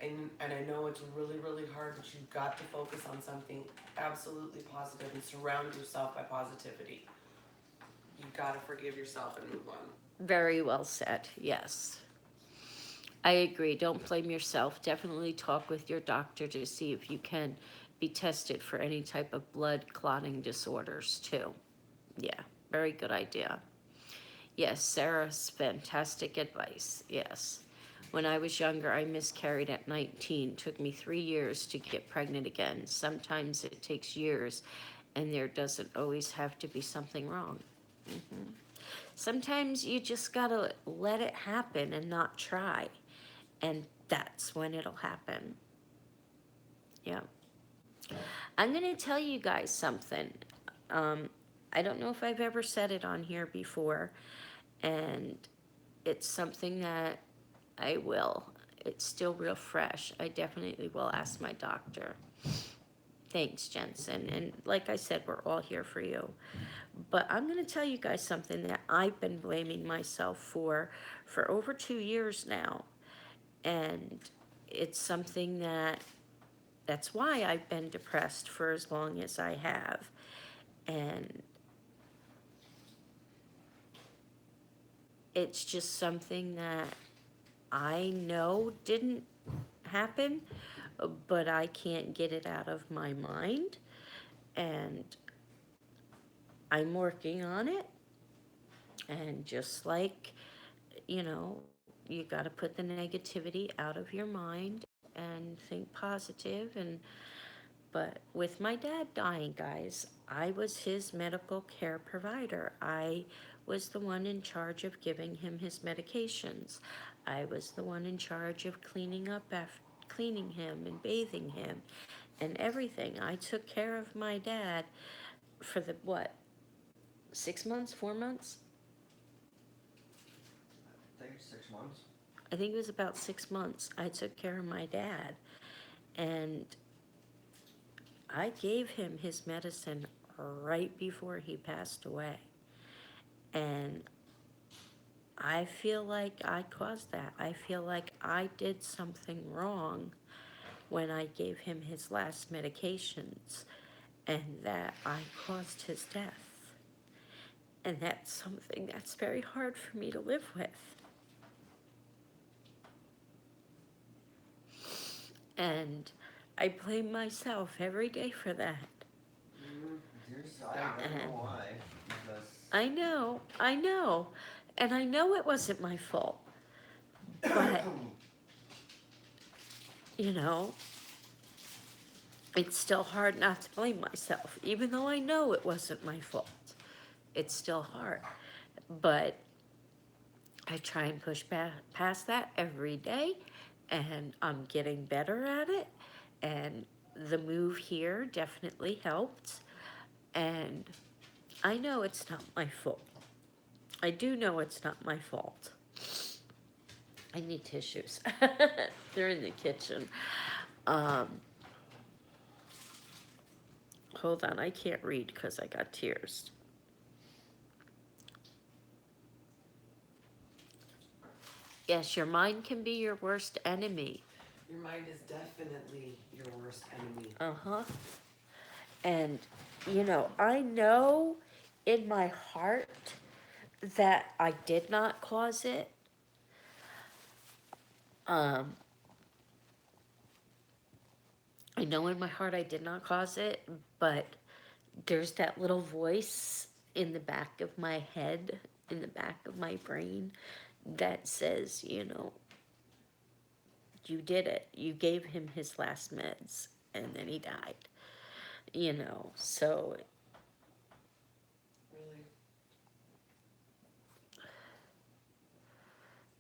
And I know it's really, really hard, but you've got to focus on something absolutely positive and surround yourself by positivity. You've got to forgive yourself and move on. Very well said, yes. I agree. Don't blame yourself. Definitely talk with your doctor to see if you can be tested for any type of blood clotting disorders too. Yeah, very good idea. Yes, Sarah's fantastic advice. Yes. When I was younger, I miscarried at 19. Took me 3 years to get pregnant again. Sometimes it takes years, and there doesn't always have to be something wrong. Mm-hmm. Sometimes you just gotta let it happen and not try, and that's when it'll happen. Yeah. I'm gonna tell you guys something. I don't know if I've ever said it on here before, and it's something that I will. It's still real fresh. I definitely will ask my doctor. Thanks, Jensen. And like I said, we're all here for you. But I'm going to tell you guys something that I've been blaming myself for over 2 years now. And it's something that's why I've been depressed for as long as I have. And it's just something that I know didn't happen, but I can't get it out of my mind. And I'm working on it. And just like, you got to put the negativity out of your mind and think positive. But with my dad dying, guys, I was his medical care provider. I was the one in charge of giving him his medications. I was the one in charge of cleaning him and bathing him and everything. I took care of my dad for 6 months, 4 months? I think 6 months. I think it was about 6 months. I took care of my dad, and I gave him his medicine right before he passed away. And I feel like I caused that. I feel like I did something wrong when I gave him his last medications, and that I caused his death. And that's something that's very hard for me to live with. And I blame myself every day for that. I don't know why. Because I know. And I know it wasn't my fault. But, it's still hard not to blame myself. Even though I know it wasn't my fault, it's still hard. But I try and push past that every day, and I'm getting better at it. And the move here definitely helped. And I know it's not my fault. I do know it's not my fault. I need tissues. They're in the kitchen. Hold on, I can't read because I got tears. Yes, your mind can be your worst enemy. Your mind is definitely your worst enemy. Uh-huh. And, I know in my heart that I did not cause it. Um, I know in my heart I did not cause it, but there's that little voice in the back of my head, in the back of my brain, that says, you know, you did it. You gave him his last meds, and then he died. You know, so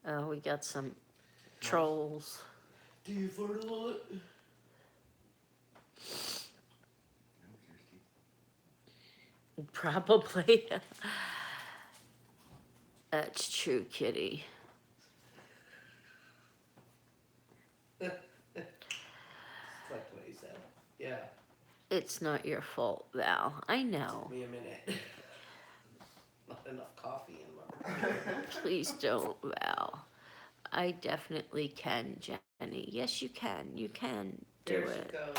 Really? we got some trolls. Do you fart a lot? Probably. That's true, kitty. That's what he said. Yeah. It's not your fault, Val. I know. Took me a minute. Not enough coffee in my Please don't, Val. I definitely can, Jenny. Yes, you can. You can do There it. she goes.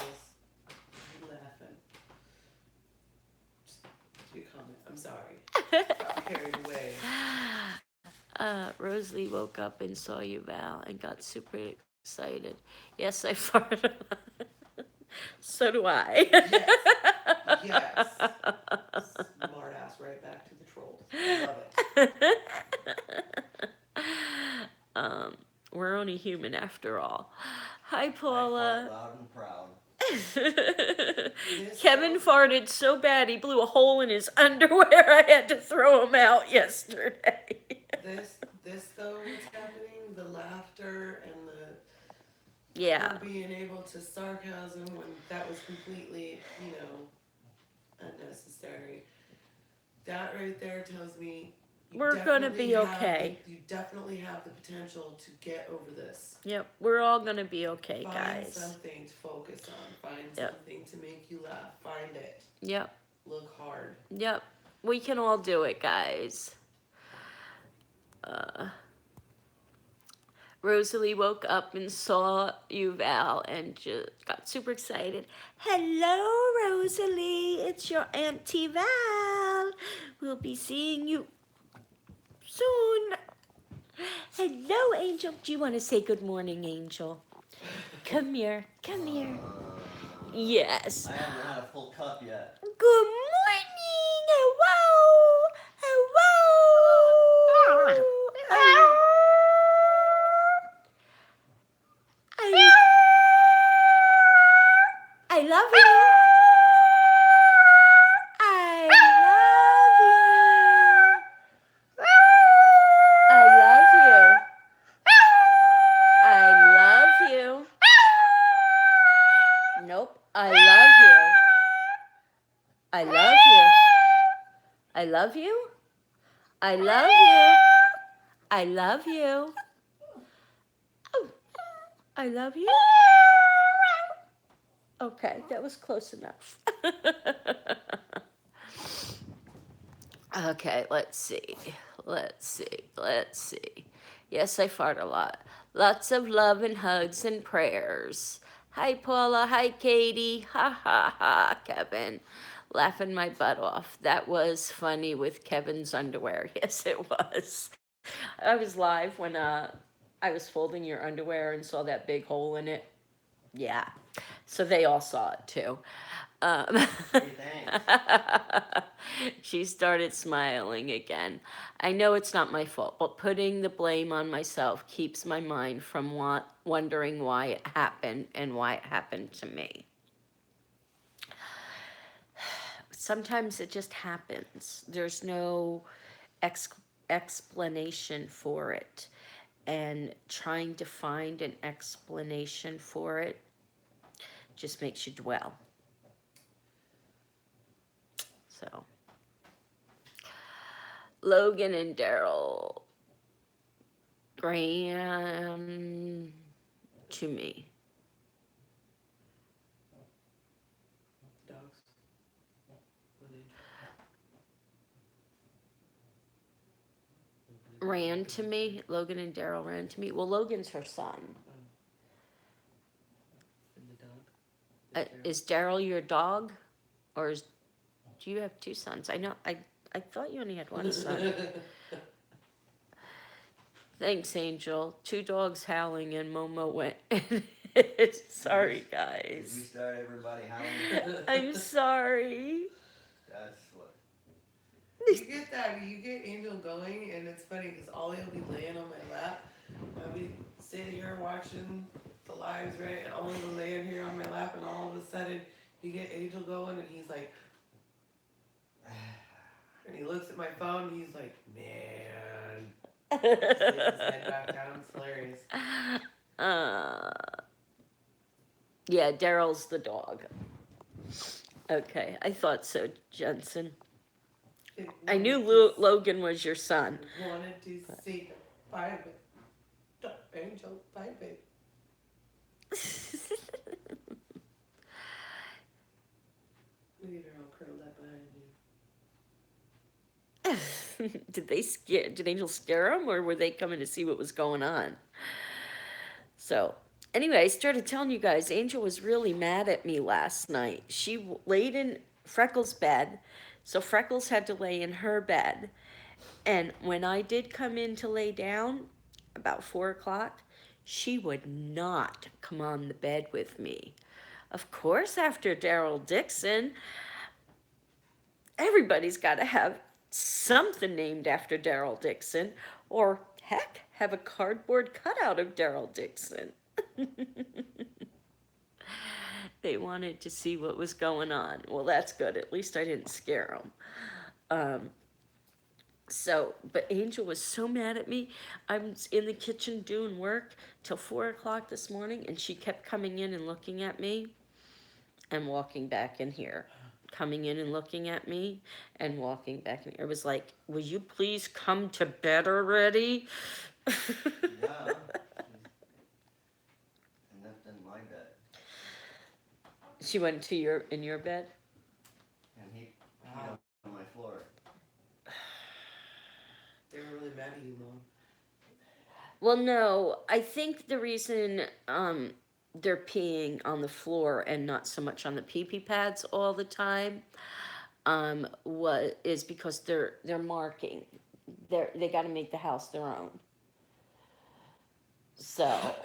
You laughing. Just a comment. I'm sorry. Got carried away. Rosalie woke up and saw you, Val, and got super excited. Yes, I farted. So do I. Yes. Smart ass right back to the trolls. I love it. We're only human after all. Hi, I Paula. fart loud and proud. Kevin farted so bad he blew a hole in his underwear. I had to throw him out yesterday. This though, what's happening, the laughter and the Yeah. her being able to sarcasm when that was completely, you know, unnecessary. That right there tells me We're gonna be okay. You definitely have the potential to get over this. Yep, we're all gonna be okay, Find guys. something to focus on. Find Yep. something to make you laugh. Find it. Yep. Look hard. Yep. We can all do it, guys. Rosalie woke up and saw you, Val, and just got super excited. Hello, Rosalie. It's your Auntie Val. We'll be seeing you soon. Hello, Angel. Do you want to say good morning, Angel? Come here. Come here. Yes. I haven't had a full cup yet. Good morning. Hello. Hello. I love you. I love you. I love you. Nope. I love you. I love you. I love you. I love you. I love you. Oh, I love you. Okay, that was close enough. Okay, let's see. Yes, I fart a lot. Lots of love and hugs and prayers. Hi, Paula. Hi, Katie. Ha, ha, ha, Kevin. Laughing my butt off. That was funny with Kevin's underwear. Yes, it was. I was live when I was folding your underwear and saw that big hole in it. Yeah. So they all saw it too. Hey, thanks. She started smiling again. I know it's not my fault, but putting the blame on myself keeps my mind from wondering why it happened and why it happened to me. Sometimes it just happens. There's no explanation for it. And trying to find an explanation for it just makes you dwell. So, Logan and Daryl ran to me. Dogs. Ran to me. Logan and Daryl ran to me. Well, Logan's her son. And the dog. Is Daryl your dog, or do you have two sons? I know. I thought you only had one son. Thanks, Angel. 2 dogs howling and Momo went. Sorry, Did we guys. start everybody howling? I'm sorry. That's what. You get Angel going, and it's funny because Ollie will be laying on my lap. I'll be sitting here watching the lives, right? And Ollie will be laying here on my lap, and all of a sudden, you get Angel going, and he's like, and he looks at my phone, and he's like, man. Just lays his head back down. It's hilarious. uh, yeah, Daryl's the dog. Okay, I thought so, Jensen. I knew Logan was your son. Wanted to say bye, Angel, bye, babe. Look at her all curled up behind you. Did Angel scare him, or were they coming to see what was going on? So, anyway, I started telling you guys, Angel was really mad at me last night. She laid in Freckles' bed, so Freckles had to lay in her bed. And when I did come in to lay down, about 4 o'clock, she would not come on the bed with me. Of course, after Daryl Dixon, everybody's got to have something named after Daryl Dixon, or heck, have a cardboard cutout of Daryl Dixon. They wanted to see what was going on. Well, that's good. At least I didn't scare them. But Angel was so mad at me. I was in the kitchen doing work till 4 o'clock this morning, and she kept coming in and looking at me and walking back in here. Coming in and looking at me and walking back in here. It was like, will you please come to bed already? Yeah. And that's in my bed. She went to in your bed? And he peed on my floor. They were really mad at you, Mom. Well, no, I think the reason they're peeing on the floor and not so much on the pee-pee pads all the time is because they're marking. They got to make the house their own. So,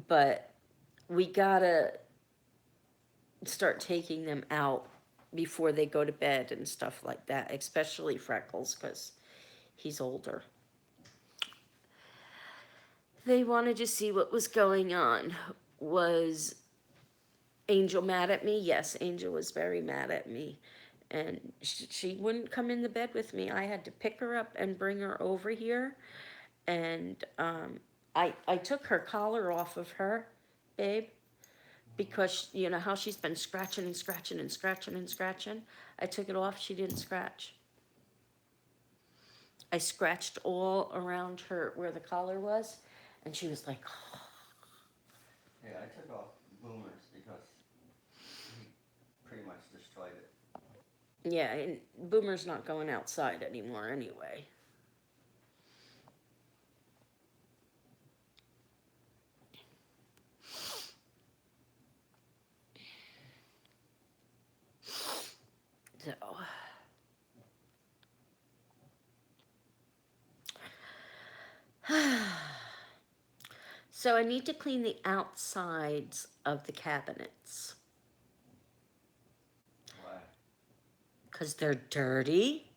but we gotta start taking them out before they go to bed and stuff like that, especially Freckles, because he's older. They wanted to see what was going on. Was Angel mad at me? Yes, Angel was very mad at me. And she wouldn't come in the bed with me. I had to pick her up and bring her over here. And I took her collar off of her, babe, because you know how she's been scratching and scratching and scratching and scratching. I took it off. She didn't scratch. I scratched all around her where the collar was, and she was like, oh. Yeah, I took off Boomer's because he pretty much destroyed it. Yeah, and Boomer's not going outside anymore anyway. So I need to clean the outsides of the cabinets. Why? Because they're dirty.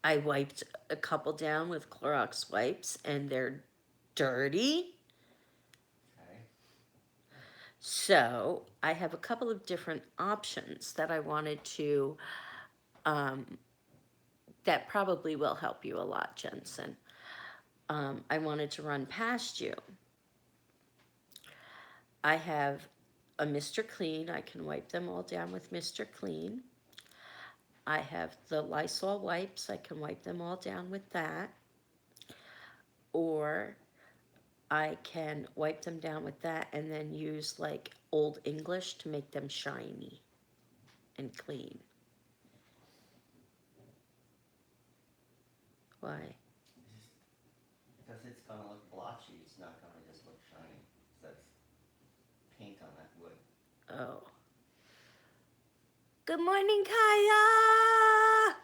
I wiped a couple down with Clorox wipes and they're dirty. Okay. So I have a couple of different options that I wanted to, that probably will help you a lot, Jensen. I wanted to run past you. I have a Mr. Clean. I can wipe them all down with Mr. Clean. I have the Lysol wipes. I can wipe them all down with that. Or I can wipe them down with that and then use like Old English to make them shiny and clean. Why? Because it's gonna look blotchy. It's not gonna just look shiny. That's paint on that wood. Oh. Good morning, Kaya!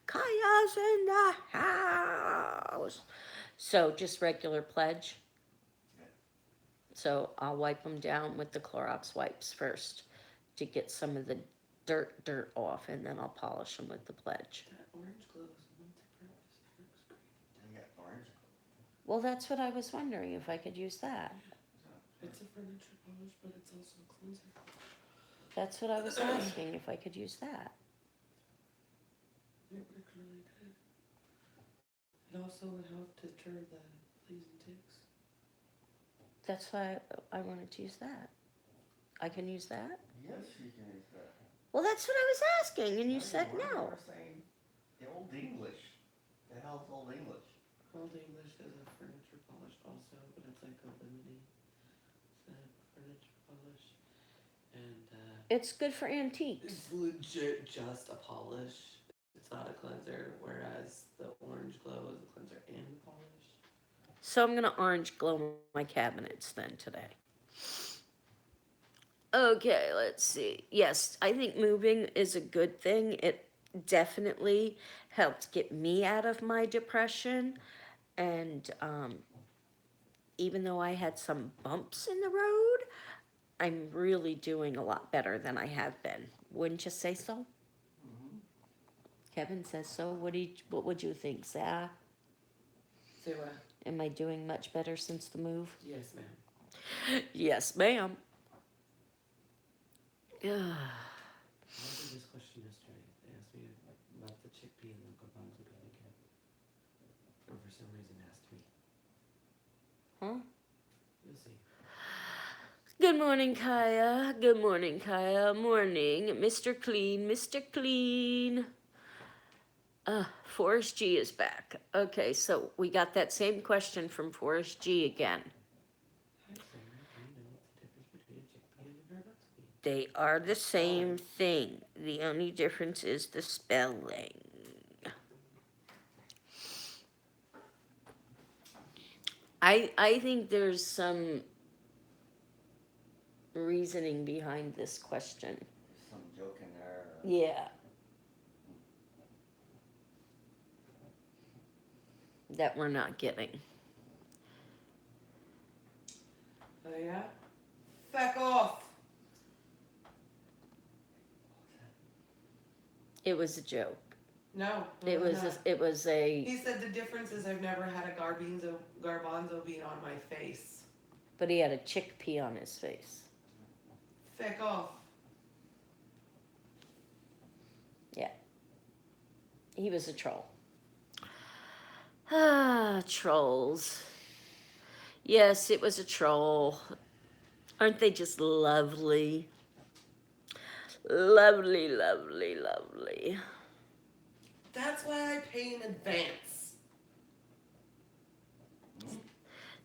Kaya's in the house. So just regular pledge. Yeah. So I'll wipe them down with the Clorox wipes first to get some of the dirt off, and then I'll polish them with the pledge. That orange glow is multi-purpose. It looks great. I got orange. Well, that's what I was wondering, if I could use that. It's a furniture polish, but it's also a cleanser. That's what I was asking, if I could use that. It works really good. It also would help deter the fleas and ticks. That's why I wanted to use that. I can use that? Yes, you can use that. Well, that's what I was asking, and you I said don't know why no. We're saying the old English. The hell's old English? Old English is a furniture polish also, but it's like a limiting furniture polish. And It's good for antiques. it's legit just a polish. It's not a cleanser, whereas the orange glow is a cleanser and a polish. So I'm gonna orange glow my cabinets then today. Okay, let's see. Yes, I think moving is a good thing. It definitely helped get me out of my depression. And even though I had some bumps in the road, I'm really doing a lot better than I have been. Wouldn't you say so? Mm-hmm. Kevin says so. What would you think, Zah? Say what? Am I doing much better since the move? Yes, ma'am. Yes, ma'am. I did this question yesterday. They asked me about the chickpea and the garbanzo bean again. Or for some reason asked me. Huh? You'll see. Good morning, Kaya. Good morning, Kaya. Morning, Mr. Clean, Mr. Clean. Forrest G is back. Okay, so we got that same question from Forrest G again. Hi, Sarah. Do you know what's the difference between a chickpea and a garbanzo bean? They are the same thing. The only difference is the spelling. I think there's some reasoning behind this question. Some joke in there. Yeah. That we're not getting. Oh, yeah? Feck off! It was a joke. No. It was not. it was a. He said the difference is I've never had a garbanzo bean on my face. But he had a chickpea on his face. Feck off. Yeah. He was a troll. Ah, trolls. Yes, it was a troll. Aren't they just lovely? Lovely, lovely, lovely. That's why I pay in advance.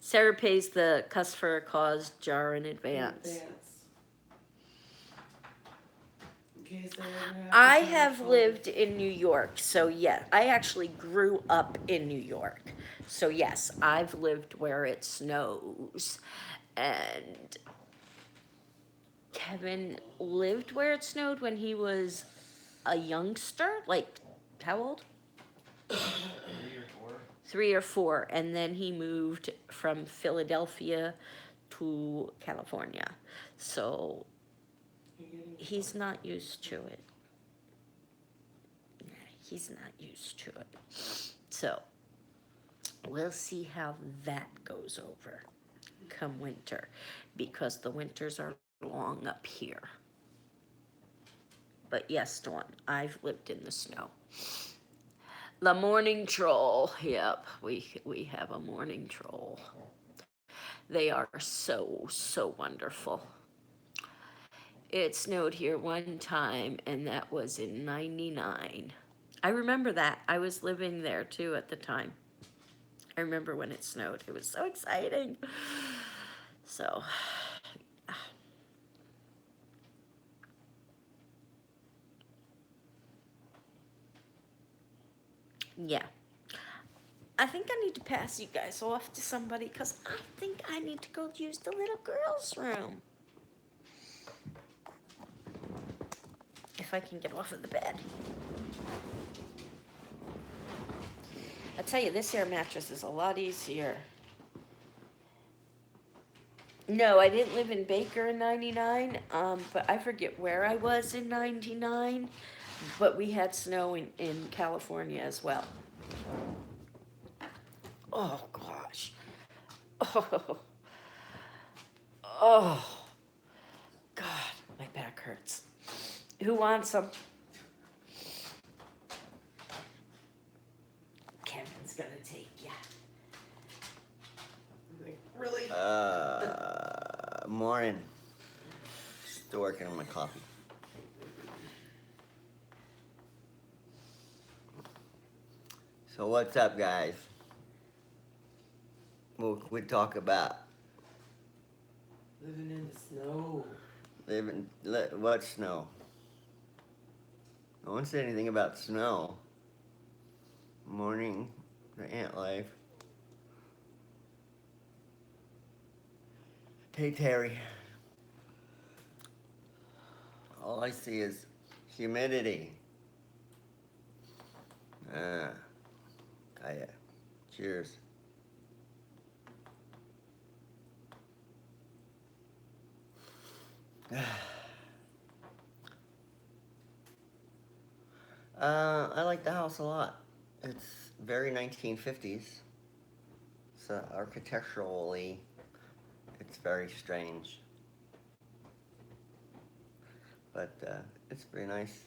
Sarah pays the cuss for a cause jar in advance. In case they ever have I to have call. lived in New York, so yeah, I actually grew up in New York. So yes, I've lived where it snows. And Kevin lived where it snowed when he was a youngster, like how old? 3 or 4. 3 or 4, and then he moved from Philadelphia to California. So he's not used to it. He's not used to it. So we'll see how that goes over come winter, because the winters are long up here. But yes, Dawn, I've lived in the snow. The morning troll. Yep, we have a morning troll. They are so, so wonderful. It snowed here one time, and that was in '99. I remember that. I was living there too at the time. I remember when it snowed. It was so exciting. So, yeah. I think I need to pass you guys off to somebody, because I think I need to go use the little girl's room. If I can get off of the bed. I tell you, this air mattress is a lot easier. No, I didn't live in Baker in '99, but I forget where I was in '99. But we had snow in California as well. Oh gosh. Oh, oh, God, my back hurts. Who wants some? Kevin's gonna take ya. Like, really? Morning. Still working on my coffee. So what's up, guys? What we talk about? Living in the snow. What snow? No one said anything about snow. Morning, the ant life. Hey, Terry. All I see is humidity. Kaya. Cheers. I like the house a lot. It's very 1950s. So architecturally, it's very strange. But it's very nice.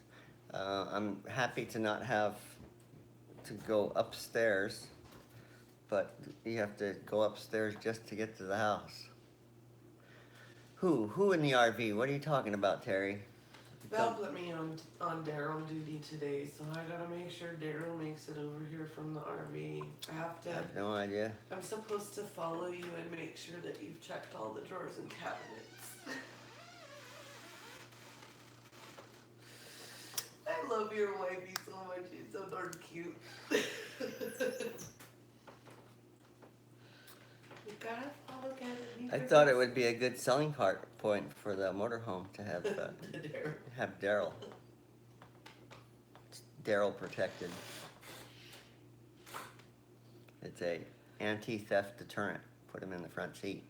I'm happy to not have to go upstairs, but you have to go upstairs just to get to the house. Who in the RV? What are you talking about, Terry? Val put me on Daryl duty today, so I gotta make sure Daryl makes it over here from the RV. I have I to. have no idea. I'm supposed to follow you and make sure that you've checked all the drawers and cabinets. I love your wifey so much. She's so darn cute. You gotta follow Kevin. I thought it would be a good selling point for the motorhome to have Daryl. have Daryl. It's Daryl protected. It's a anti-theft deterrent. Put him in the front seat.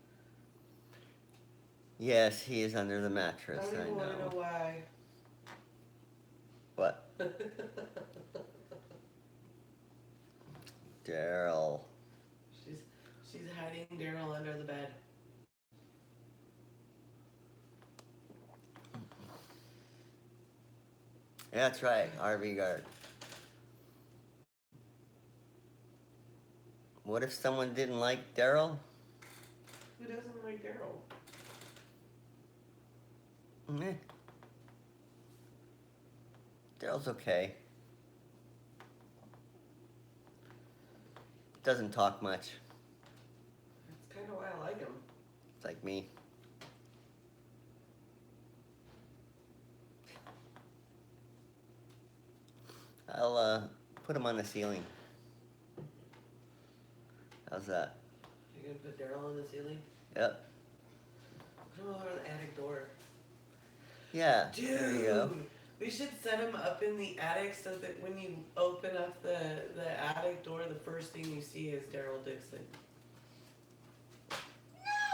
Yes, he is under the mattress. I don't even wanna know why. What? Daryl. She's hiding Daryl under the bed. Yeah, that's right. RV guard. What if someone didn't like Daryl? Who doesn't like Daryl? Meh. Daryl's okay. Doesn't talk much. That's kind of why I like him. It's like me. I'll put him on the ceiling. How's that? You gonna put Daryl on the ceiling? Yep. Put him over the attic door. Yeah. Dude, There you go. we should set him up in the attic so that when you open up the attic door, the first thing you see is Daryl Dixon.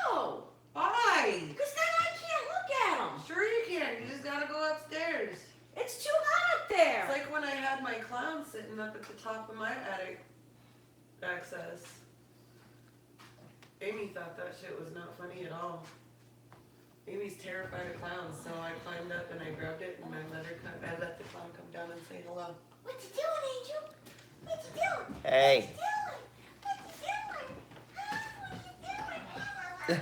No, Why? because then I can't look at them. Sure you can. You just gotta go upstairs. It's too hot up there. It's like when I had my clown sitting up at the top of my attic access. Amy thought that shit was not funny at all. Amy's terrified of clowns, so I climbed up and I grabbed it and I let the clown come down and say hello. What you doing, Angel? What you doing? Hey. What you doing? What you doing?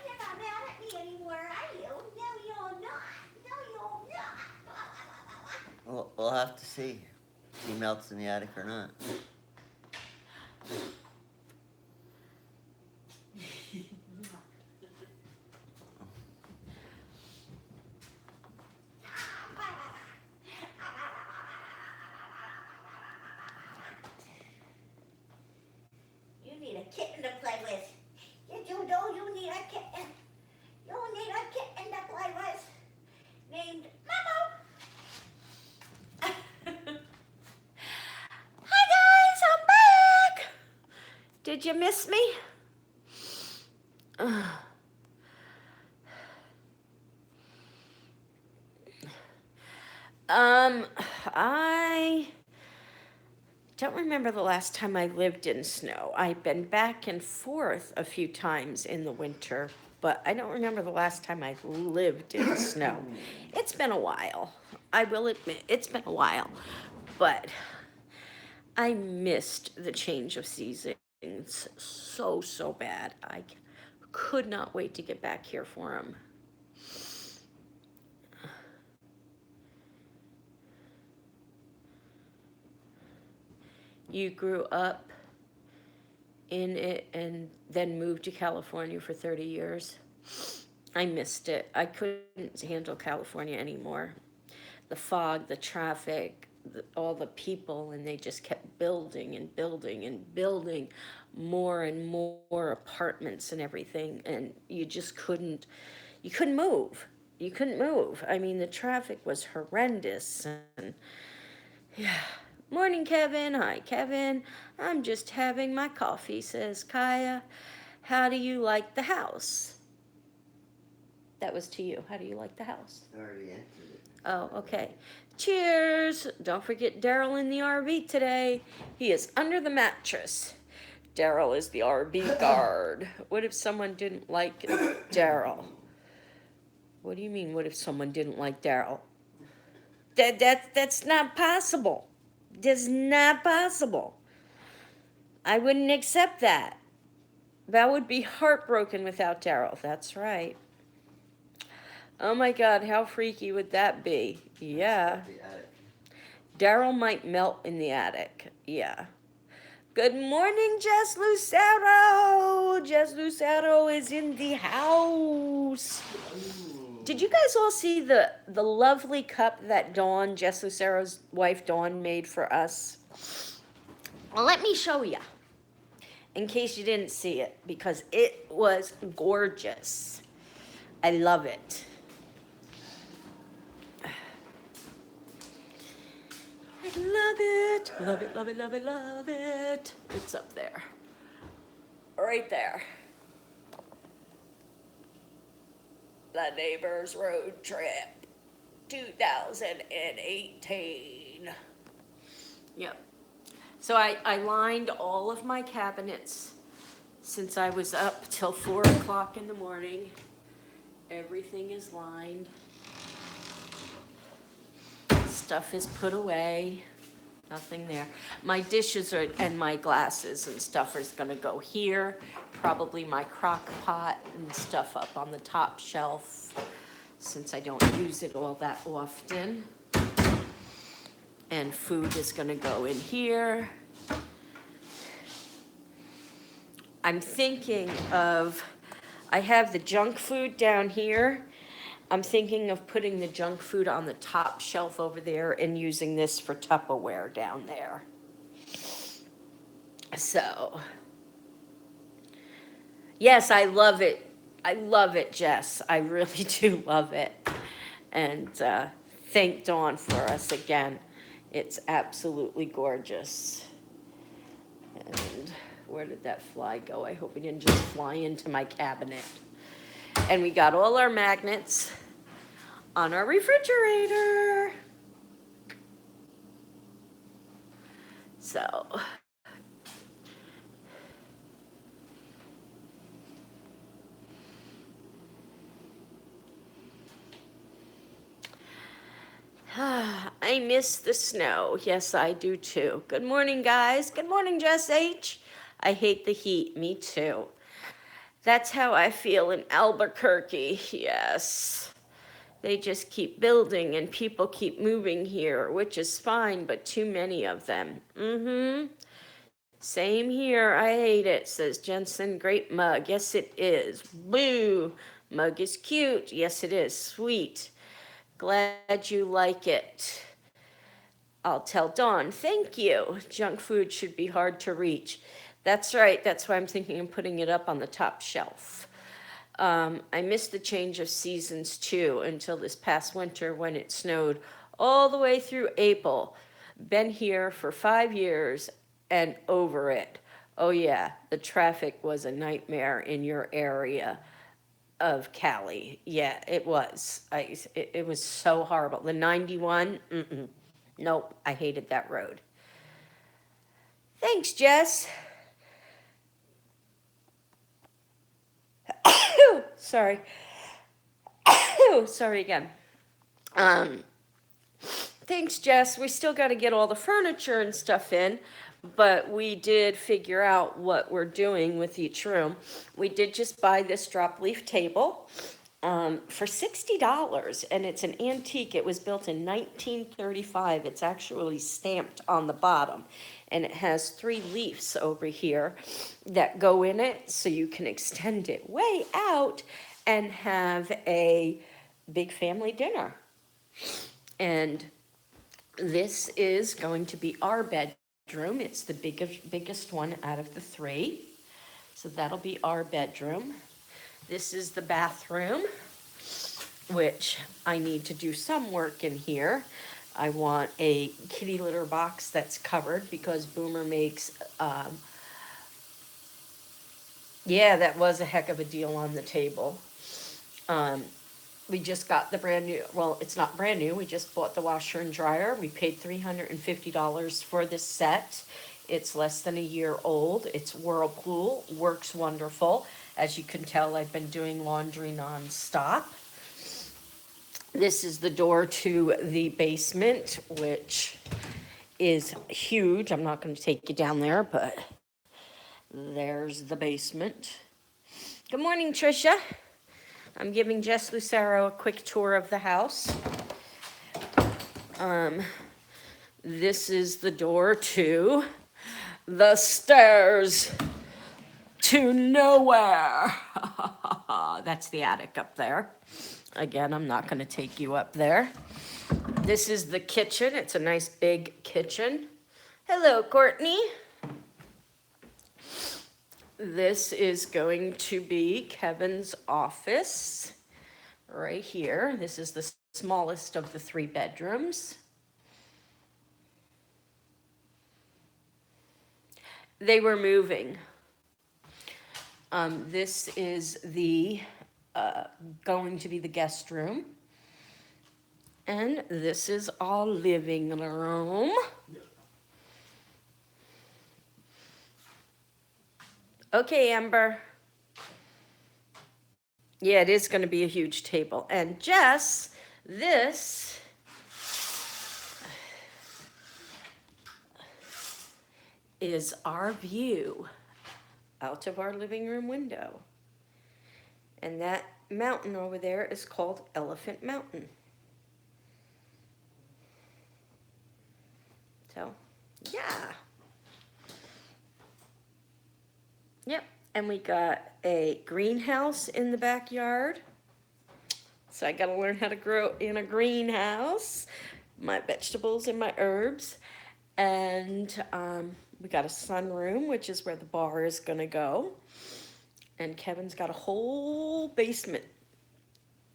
You're not mad at me anymore, are you? No, you're not. No, you're not. We'll have to see if he melts in the attic or not. You need a kitten to play with. Did you know you need a kitten? You need a kitten to play with. Named Mamo. Did you miss me? I don't remember the last time I lived in snow. I've been back and forth a few times in the winter, but I don't remember the last time I lived in snow. It's been a while. I will admit, it's been a while, but I missed the change of seasons so bad. I could not wait to get back here for them. You grew up in it and then moved to California for 30 years. I missed it. I couldn't handle California anymore. The fog, the traffic, all the people, and they just kept building and building and building more and more apartments and everything, and you couldn't move. You couldn't move. I mean, the traffic was horrendous, and yeah. Morning, Kevin. Hi, Kevin. I'm just having my coffee, says Kaya. How do you like the house? That was to you. How do you like the house? I already answered it. Oh, okay. Cheers. Don't forget Daryl in the RV today. He is under the mattress. Daryl is the RV guard. What if someone didn't like Daryl? What do you mean, what if someone didn't like Daryl? That's not possible. That's not possible. I wouldn't accept that. That would be heartbroken without Daryl. That's right. Oh my God, how freaky would that be? Yeah. Daryl might melt in the attic. Yeah. Good morning, Jess Lucero. Jess Lucero is in the house. Did you guys all see the lovely cup that Dawn, Jess Lucero's wife Dawn, made for us? Well, let me show you, in case you didn't see it, because it was gorgeous. I love it. I love it. Love it, love it, love it, love it. It's up there. Right there. The Neighbors Road Trip 2018. Yep. So I lined all of my cabinets since I was up till 4 o'clock in the morning. Everything is lined. Stuff is put away. Nothing there. My dishes and my glasses and stuff is gonna go here. Probably my crock pot and stuff up on the top shelf, since I don't use it all that often. And food is gonna go in here. I'm thinking of, I have the junk food down here. I'm thinking of putting the junk food on the top shelf over there and using this for Tupperware down there. So, yes, I love it. I love it, Jess. I really do love it. And thank Dawn for us again. It's absolutely gorgeous. And where did that fly go? I hope it didn't just fly into my cabinet. And we got all our magnets on our refrigerator. So, I miss the snow. Yes, I do too. Good morning, guys. Good morning, Jess H. I hate the heat. Me too. That's how I feel in Albuquerque. Yes. They just keep building and people keep moving here, which is fine, but too many of them. Same here. I hate it, says Jensen. Great mug. Yes, it is. Boo. Mug is cute. Yes, it is. Sweet. Glad you like it. I'll tell Dawn. Thank you. Junk food should be hard to reach. That's right. That's why I'm thinking of putting it up on the top shelf. I missed the change of seasons too until this past winter when it snowed all the way through April. Been here for 5 years and over it. Oh yeah, the traffic was a nightmare in your area of Cali. Yeah, it was. It was so horrible. The 91, nope, I hated that road. Thanks, Jess. Sorry. Sorry again. Um, Thanks, Jess. We still got to get all the furniture and stuff in, but we did figure out what we're doing with each room. We did just buy this drop leaf table for $60, and it's an antique. It was built in 1935. It's actually stamped on the bottom, and it has 3 leaves over here that go in it, so you can extend it way out and have a big family dinner. And this is going to be our bedroom. It's the biggest one out of the 3. So that'll be our bedroom. This is the bathroom, which I need to do some work in here. I want a kitty litter box that's covered because Boomer makes, yeah, that was a heck of a deal on the table. We just got the brand new, well, it's not brand new, we just bought the washer and dryer. We paid $350 for this set. It's less than a year old. It's Whirlpool, works wonderful. As you can tell, I've been doing laundry nonstop. This is the door to the basement, which is huge. I'm not going to take you down there, but there's the basement. Good morning, Tricia. I'm giving Jess Lucero a quick tour of the house. This is the door to the stairs to nowhere. That's the attic up there. Again, I'm not going to take you up there. This is the kitchen. It's a nice big kitchen. Hello, Courtney. This is going to be Kevin's office right here. This is the smallest of the 3 bedrooms. They were moving. This is the going to be the guest room. And this is our living room. Okay, Amber. Yeah, it is going to be a huge table. And Jess, this is our view out of our living room window. And that mountain over there is called Elephant Mountain. So, yeah. Yep, and we got a greenhouse in the backyard. So I gotta learn how to grow in a greenhouse, my vegetables and my herbs. And we got a sunroom, which is where the bar is gonna go. And Kevin's got a whole basement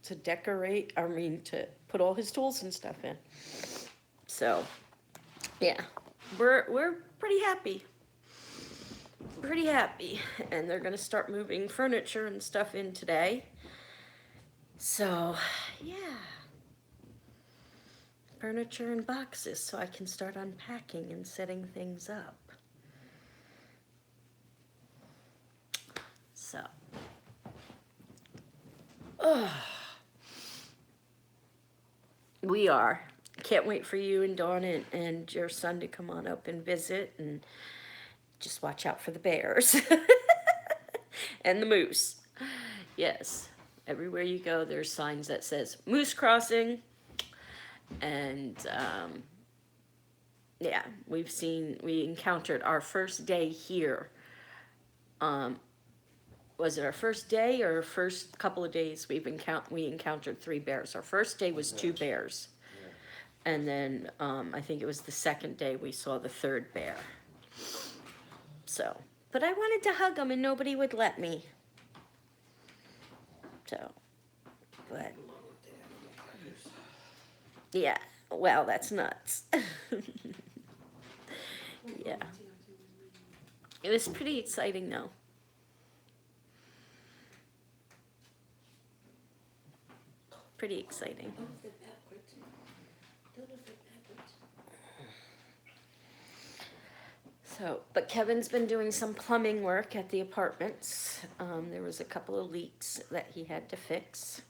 to decorate, to put all his tools and stuff in. So, yeah, we're pretty happy. Pretty happy. And they're gonna start moving furniture and stuff in today. So, yeah. Furniture and boxes so I can start unpacking and setting things up. So, we are. Can't wait for you and Dawn and your son to come on up and visit, and just watch out for the bears and the moose. Yes, everywhere you go, there's signs that says moose crossing. And yeah, we encountered our first day here. Was it our first day or first couple of days? We encountered 3 bears. Our first day was 2 bears. Yeah. And then I think it was the second day we saw the 3rd bear. So, but I wanted to hug them and nobody would let me. So, but yeah, well, that's nuts. Yeah. It was pretty exciting though. Pretty exciting. So, but Kevin's been doing some plumbing work at the apartments. There was a couple of leaks that he had to fix.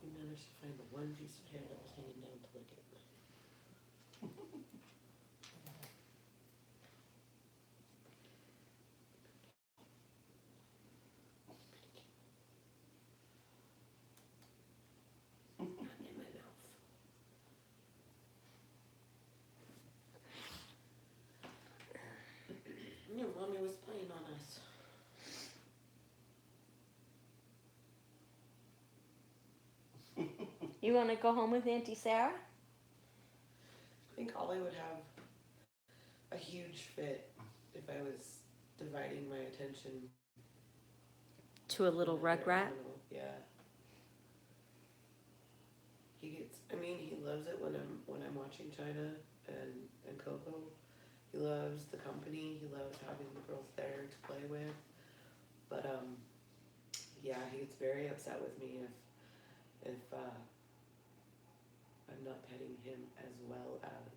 We managed to find the one piece of hair that was hanging down to look at. Not in my mouth. Your mommy was playing on us. You want to go home with Auntie Sarah? I think Ollie would have a huge fit if I was dividing my attention To a little rugrat? Yeah. He gets. I mean, he loves it when I'm watching China and Coco. He loves the company. He loves having the girls there to play with. But yeah, he gets very upset with me if I'm not petting him as well as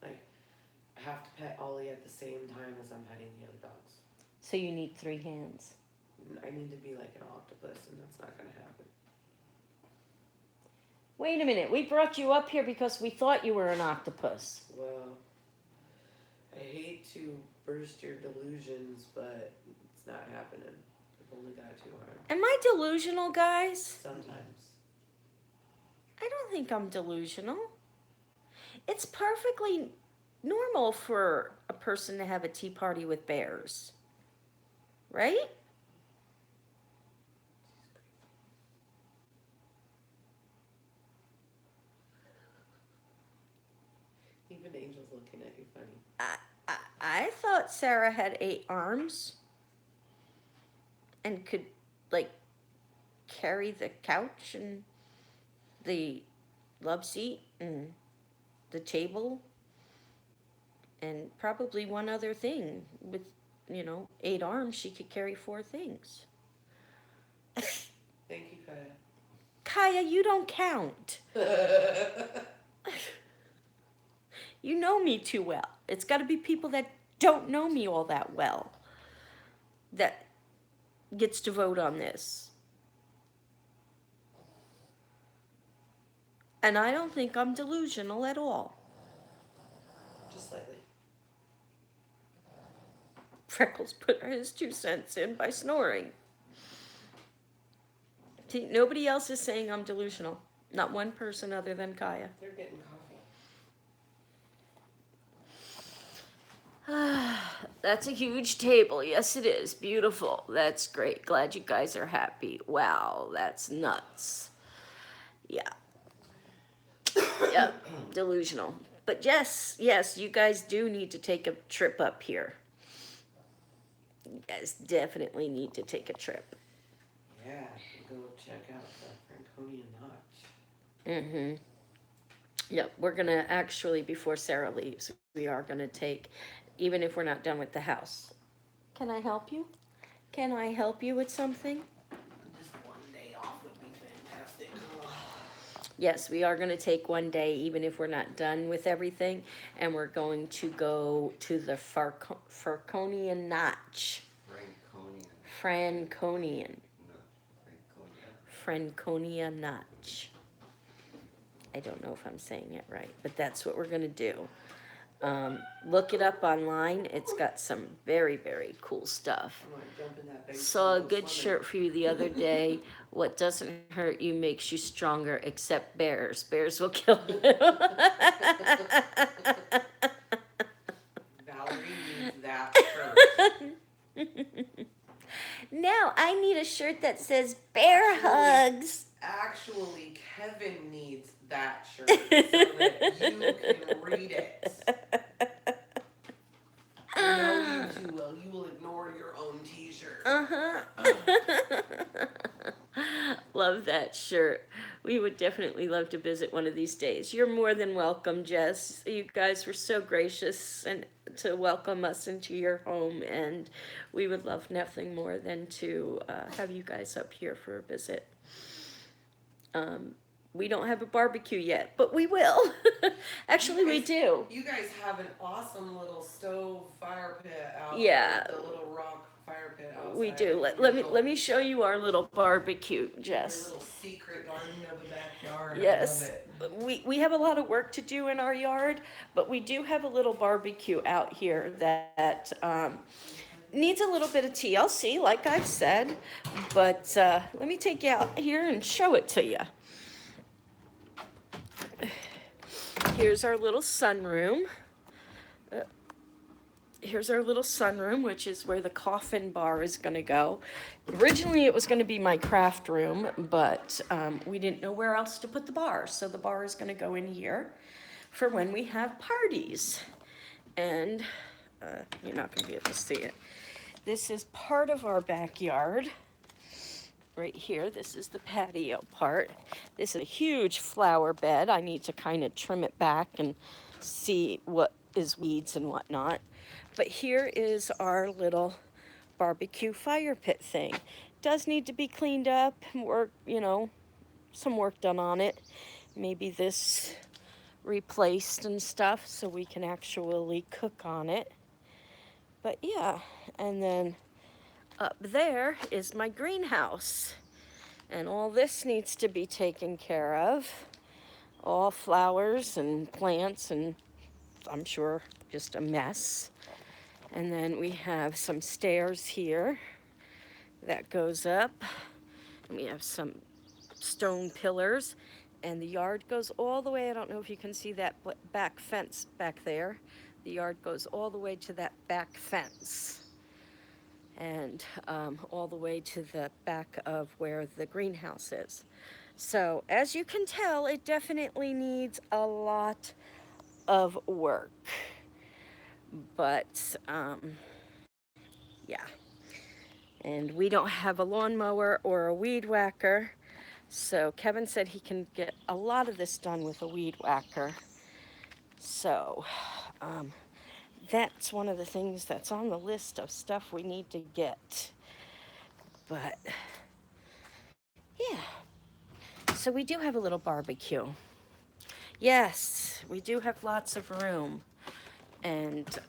like I have to pet Ollie at the same time as I'm petting the other dogs. So you need 3 hands. I need to be like an octopus, and that's not gonna happen. Wait a minute, we brought you up here because we thought you were an octopus. Well, I hate to burst your delusions, but it's not happening. I've only got 2 arms. Am I delusional, guys? Sometimes. I don't think I'm delusional. It's perfectly normal for a person to have a tea party with bears. Right? Even Angel's looking at you funny. I thought Sarah had 8 arms and could, like, carry the couch and the love seat and the table and probably one other thing. With, 8 arms, she could carry 4 things. Thank you, Kaya. Kaya, you don't count. You know me too well. It's got to be people that don't know me all that well that gets to vote on this. And I don't think I'm delusional at all. Just slightly. Freckles put his 2 cents in by snoring. See, nobody else is saying I'm delusional. Not one person other than Kaya. They're getting coffee. That's a huge table. Yes, it is. Beautiful. That's great. Glad you guys are happy. Wow, that's nuts. Yeah. Yep, delusional. But yes, you guys do need to take a trip up here. You guys definitely need to take a trip. Yeah, go check out the Franconian Notch. Mm-hmm. Yep, we're gonna actually, before Sarah leaves, we are gonna take, even if we're not done with the house. Can I help you? Can I help you with something? Just one day off would be fantastic. Yes, we are gonna take one day, even if we're not done with everything, and we're going to go to the Franconian Notch. Franconian. Franconia Notch. I don't know if I'm saying it right, but that's what we're gonna do. Look it up online. It's got some very, very cool stuff. I'm gonna jump in that big Saw a pool of good swimming. shirt for you the other day. What doesn't hurt you makes you stronger, except bears. Bears will kill you. Valerie needs that shirt. Now I need a shirt that says bear hugs. Actually, Kevin needs that shirt so that you can read it. I know you too well. You will ignore your own t-shirt. Uh-huh. love that shirt. We would definitely love to visit one of these days. You're more than welcome, Jess. You guys were so gracious and to welcome us into your home, and we would love nothing more than to have you guys up here for a visit. We don't have a barbecue yet, but we will. Actually, we do. You guys have an awesome little stove fire pit out. Yeah. The little rock fire pit outside. We do. Let me show you our little barbecue, Your Jess. little secret garden of the backyard. Yes. I love it. We have a lot of work to do in our yard, but we do have a little barbecue out here that needs a little bit of TLC, like I've said. But let me take you out here and show it to you. Here's our little sunroom. Here's our little sunroom, which is where the coffin bar is going to go. Originally, it was going to be my craft room, but we didn't know where else to put the bar. So the bar is going to go in here for when we have parties. And you're not going to be able to see it. This is part of our backyard. Right here, this is the patio part. This is a huge flower bed. I need to kind of trim it back and see what is weeds and whatnot. But here is our little barbecue fire pit thing. Does need to be cleaned up, work, you know, some work done on it. Maybe this replaced and stuff so we can actually cook on it. But yeah, and then up there is my greenhouse, and all this needs to be taken care of. All flowers and plants, and I'm sure just a mess. And then we have some stairs here that goes up, and we have some stone pillars, and the yard goes all the way. I don't know if you can see that back fence back there. The yard goes all the way to that back fence, and all the way to the back of where the greenhouse is. So as you can tell, it definitely needs a lot of work. But yeah, and we don't have a lawnmower or a weed whacker, so Kevin said he can get a lot of this done with a weed whacker. So that's one of the things that's on the list of stuff we need to get. But yeah, so we do have a little barbecue. Yes, we do have lots of room. And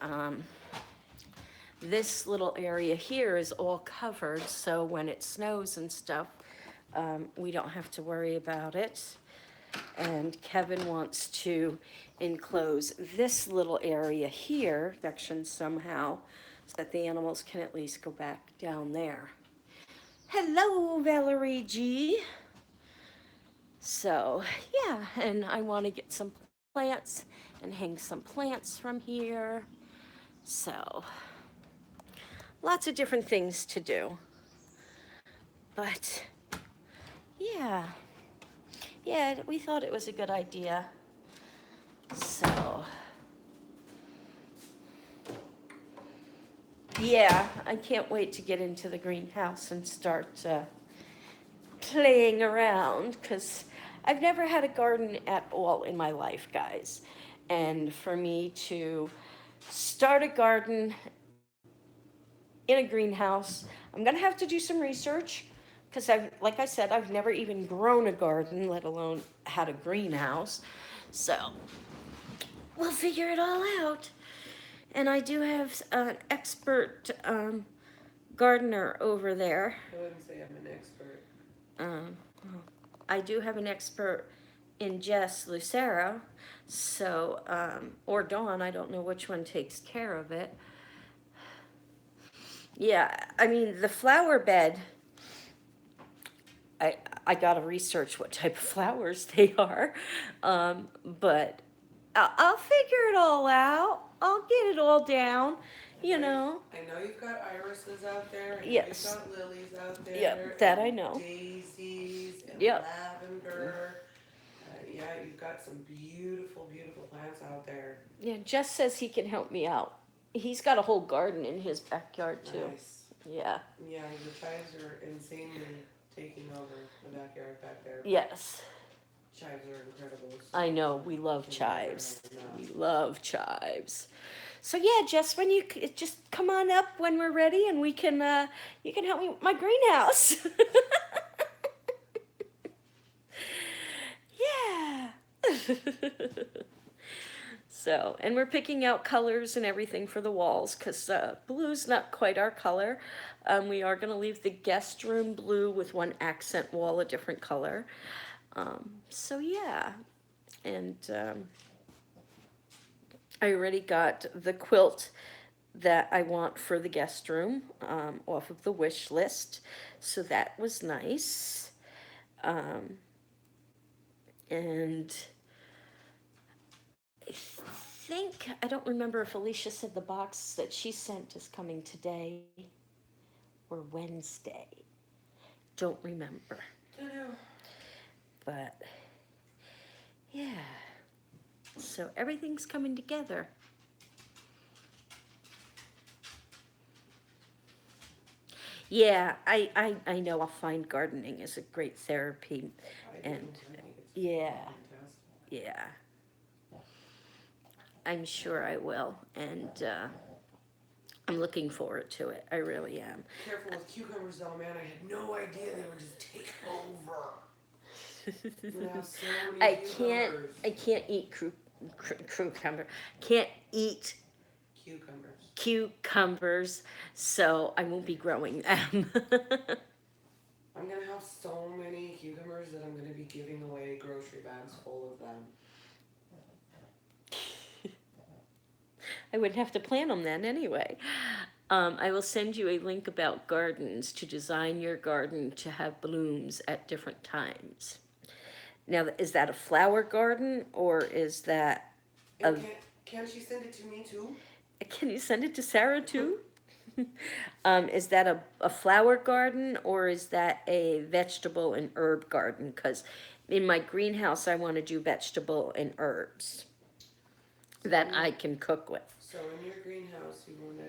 this little area here is all covered, so when it snows and stuff, we don't have to worry about it. And Kevin wants to enclose this little area here, section somehow, so that the animals can at least go back down there. Hello, Valerie G. So, yeah, and I want to get some plants and hang some plants from here. So, lots of different things to do. But, yeah, we thought it was a good idea. So, yeah, I can't wait to get into the greenhouse and start playing around, because I've never had a garden at all in my life, guys. And for me to start a garden in a greenhouse, I'm gonna have to do some research, because like I said, I've never even grown a garden, let alone had a greenhouse. So we'll figure it all out. And I do have an expert gardener over there. I wouldn't say I'm an expert. I do have an expert in Jess Lucero, so, or Dawn, I don't know which one takes care of it. Yeah, I mean, the flower bed, I gotta research what type of flowers they are, but I'll figure it all out. I'll get it all down, you know. I know you've got irises out there. I know Yes. You've got lilies out there. Yep, that I and know. Daisies and Yep. lavender. Yeah, you've got some beautiful, beautiful plants out there. Yeah, Jess says he can help me out. He's got a whole garden in his backyard too. Nice. Yeah. Yeah, the chives are insanely taking off. over the backyard back there. Yes, Chives are incredible. I know, we love Can never chives. have enough. We love chives. So yeah, Jess, when you just come on up when we're ready, and we can you can help me with my greenhouse. Yeah. So, and we're picking out colors and everything for the walls because blue's not quite our color. We are going to leave the guest room blue with one accent wall a different color. So yeah, and I already got the quilt that I want for the guest room off of the wish list. So that was nice. And I don't remember if Alicia said the box that she sent is coming today or Wednesday. Don't remember. I know. But yeah. So everything's coming together. Yeah, I know I'll find gardening is a great therapy. I do. And I think it's yeah, fantastic. yeah. I'm sure I will. And I'm looking forward to it. I really am. Careful with cucumbers though, man. I had no idea they would just take over. You have so many cucumbers. I can't eat cucumber. Can't eat Cucumbers. cucumbers, so I won't be growing them. I'm gonna have so many cucumbers that I'm gonna be giving away grocery bags full of them. I wouldn't have to plant them then anyway. I will send you a link about gardens to design your garden to have blooms at different times. Now, is that a flower garden or is that And can she send it to me too? Can you send it to Sarah too? Is that a flower garden or is that a vegetable and herb garden? Because in my greenhouse, I want to do vegetable and herbs that I can cook with. So in your greenhouse, you wanna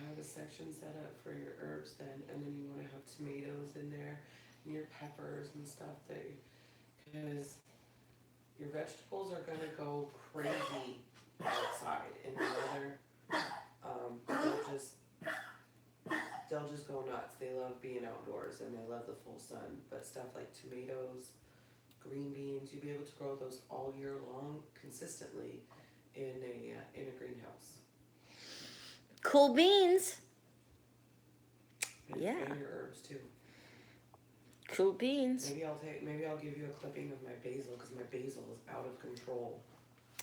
have a section set up for your herbs then, and then you wanna have tomatoes in there, and your peppers and stuff because your vegetables are gonna go crazy outside in the weather. They'll just go nuts. They love being outdoors and they love the full sun. But stuff like tomatoes, green beans, you'll be able to grow those all year long consistently in a greenhouse. Cool beans. And, Yeah. and your herbs too. Cool beans. Maybe I'll give you a clipping of my basil because my basil is out of control.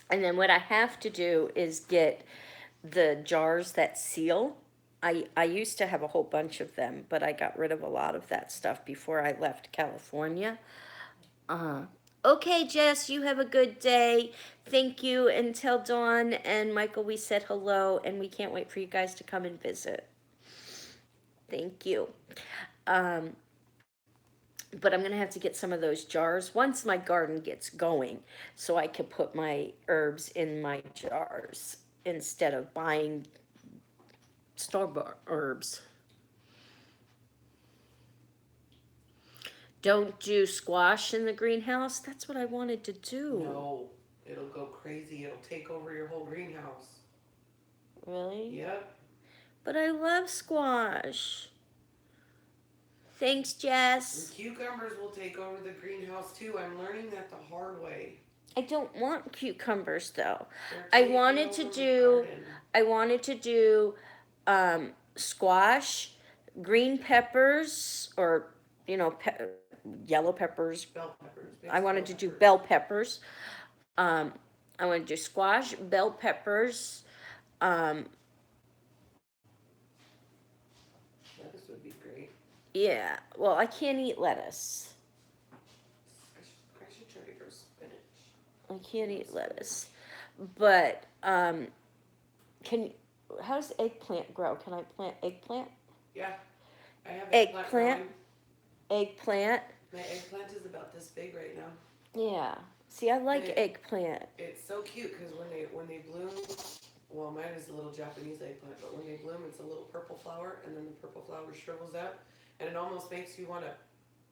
And then what I have to do is get the jars that seal. I used to have a whole bunch of them, but I got rid of a lot of that stuff before I left California. Okay, Jess, you have a good day. Thank you. And tell Dawn and Michael we said hello, and we can't wait for you guys to come and visit. Thank you. But I'm going to have to get some of those jars once my garden gets going so I can put my herbs in my jars instead of buying store-bought herbs. Don't do squash in the greenhouse. That's what I wanted to do. No, it'll go crazy. It'll take over your whole greenhouse. Really? Yep. But I love squash. Thanks, Jess. And cucumbers will take over the greenhouse too. I'm learning that the hard way. I don't want cucumbers though. They're I taking wanted over to the do garden. I wanted to do squash, green peppers, or yellow peppers. Bell peppers. I wanted to do bell peppers. I want to do squash, bell peppers. Lettuce would be great. Yeah. Well, I can't eat lettuce. I should try to grow spinach. I can't eat lettuce. But how does eggplant grow? Can I plant eggplant? Yeah. I have Eggplant? growing. Eggplant? My eggplant is about this big right now. Yeah. See, I like It- eggplant. It's so cute because when they bloom, well, mine is a little Japanese eggplant, but when they bloom, it's a little purple flower, and then the purple flower shrivels up, and it almost makes you want to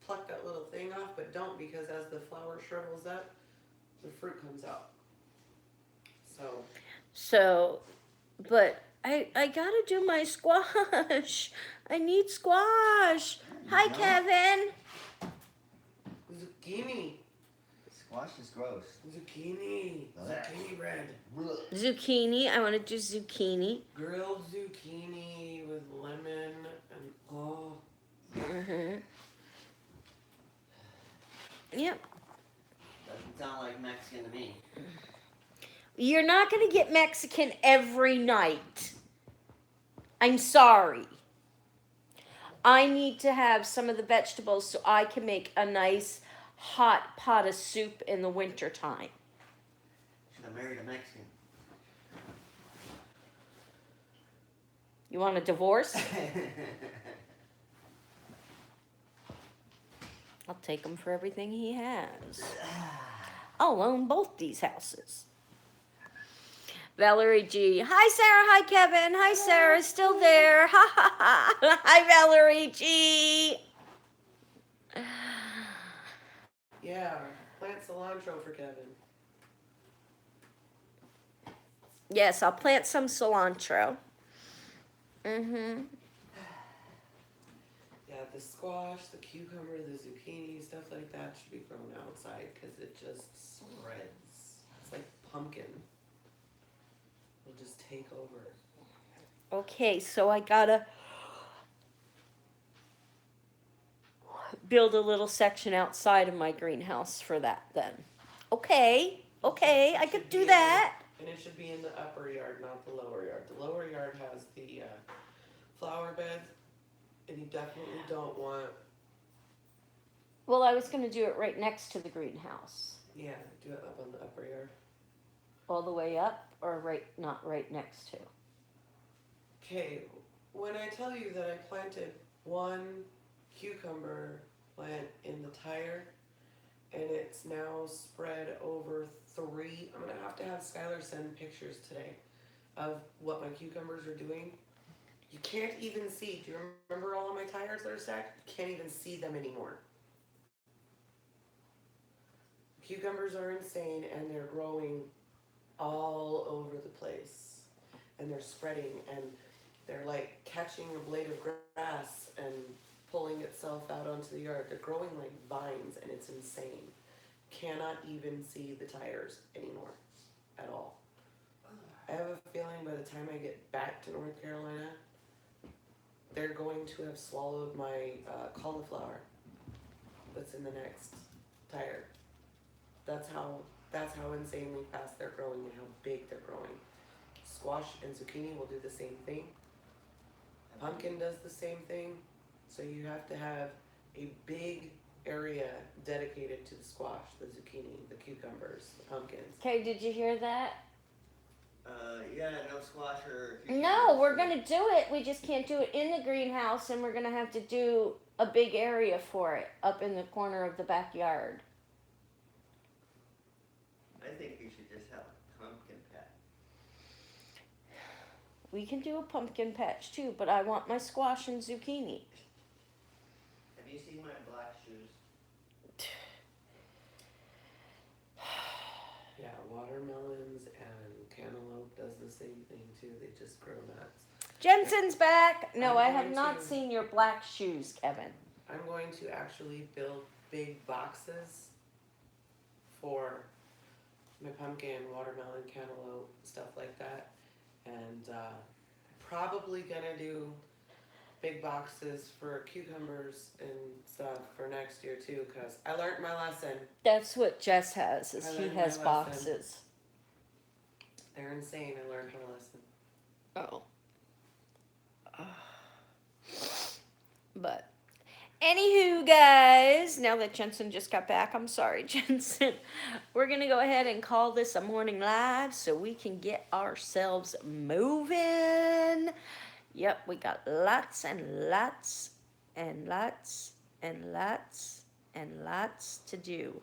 pluck that little thing off, but don't, because as the flower shrivels up, the fruit comes out. So, but I gotta do my squash. I need squash. Hi, No. Kevin. Zucchini. Squash is gross. Zucchini. Zucchini bread. Zucchini. I want to do zucchini. Grilled zucchini with lemon and Mm-hmm. Yep. Doesn't sound like Mexican to me. You're not gonna get Mexican every night. I'm sorry. I need to have some of the vegetables so I can make a nice hot pot of soup in the wintertime. Should have married a Mexican. You want a divorce? I'll take him for everything he has. I'll own both these houses. Valerie G. Hi, Sarah. Hi, Kevin. Hi, Sarah. Still there. Ha, ha, ha. Hi, Valerie G. yeah, plant cilantro for Kevin. Yes, I'll plant some cilantro. Mm-hmm. Yeah, the squash, the cucumber, the zucchini, stuff like that should be grown outside because it just spreads. It's like pumpkin. It'll just take over. Okay, so I gotta build a little section outside of my greenhouse for that then. Okay, I could do that. And it should be in the upper yard, not the lower yard. The lower yard has the flower beds, and you definitely don't want. Well, I was gonna do it right next to the greenhouse. Yeah, do it up on the upper yard. All the way up or not right next to? Okay, when I tell you that I planted one cucumber plant in the tire, and it's now spread over 3, I'm gonna have Skylar send pictures today of what my cucumbers are doing. You can't even see. Do you remember all of my tires that are stacked? You can't even see them anymore. Cucumbers are insane, and they're growing all over the place, and they're spreading, and they're like catching a blade of grass and pulling itself out onto the yard. They're growing like vines, and it's insane. Cannot even see the tires anymore at all. I have a feeling by the time I get back to North Carolina, they're going to have swallowed my cauliflower that's in the next tire. That's how insanely fast they're growing and how big they're growing. Squash and zucchini will do the same thing. Pumpkin does the same thing. So you have to have a big area dedicated to the squash, the zucchini, the cucumbers, the pumpkins. Okay, did you hear that? Yeah, no squash or. No, we're gonna do it. We just can't do it in the greenhouse, and we're gonna have to do a big area for it up in the corner of the backyard. I think you should just have a pumpkin patch. We can do a pumpkin patch too, but I want my squash and zucchini. Have you seen my black shoes? Yeah, watermelons and cantaloupe does the same thing too. They just grow nuts. Jensen's back. No, I I'm have going not to- seen your black shoes, Kevin. I'm going to actually build big boxes for my pumpkin, watermelon, cantaloupe, stuff like that. And probably gonna do big boxes for cucumbers and stuff for next year too, because I learned my lesson. That's what Jess has, is I he learned has my lesson. boxes. They're insane. I learned my lesson. Oh. But, anywho, guys, now that Jensen just got back, I'm sorry, Jensen. We're going to go ahead and call this a morning live so we can get ourselves moving. Yep, we got lots and lots and lots and lots and lots to do.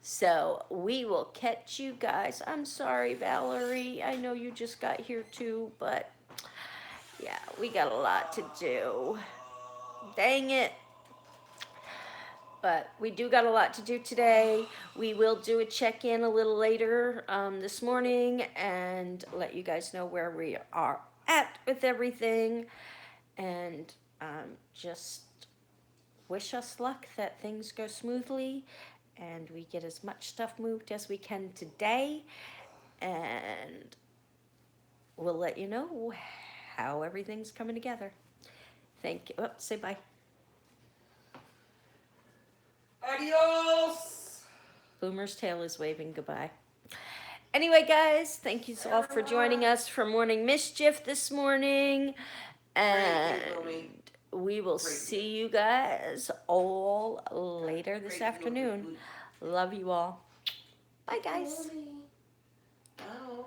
So we will catch you guys. I'm sorry, Valerie. I know you just got here too, but yeah, we got a lot to do. Dang it. But we do got a lot to do today. We will do a check-in a little later this morning and let you guys know where we are at with everything. And just wish us luck that things go smoothly and we get as much stuff moved as we can today. And we'll let you know how everything's coming together. Thank you. Oh, say bye. Adios! Boomer's tail is waving goodbye. Anyway, guys, thank you all for joining us for Morning Mischief this morning. And we will see you guys all later this afternoon. Love you all. Bye, guys. Ow.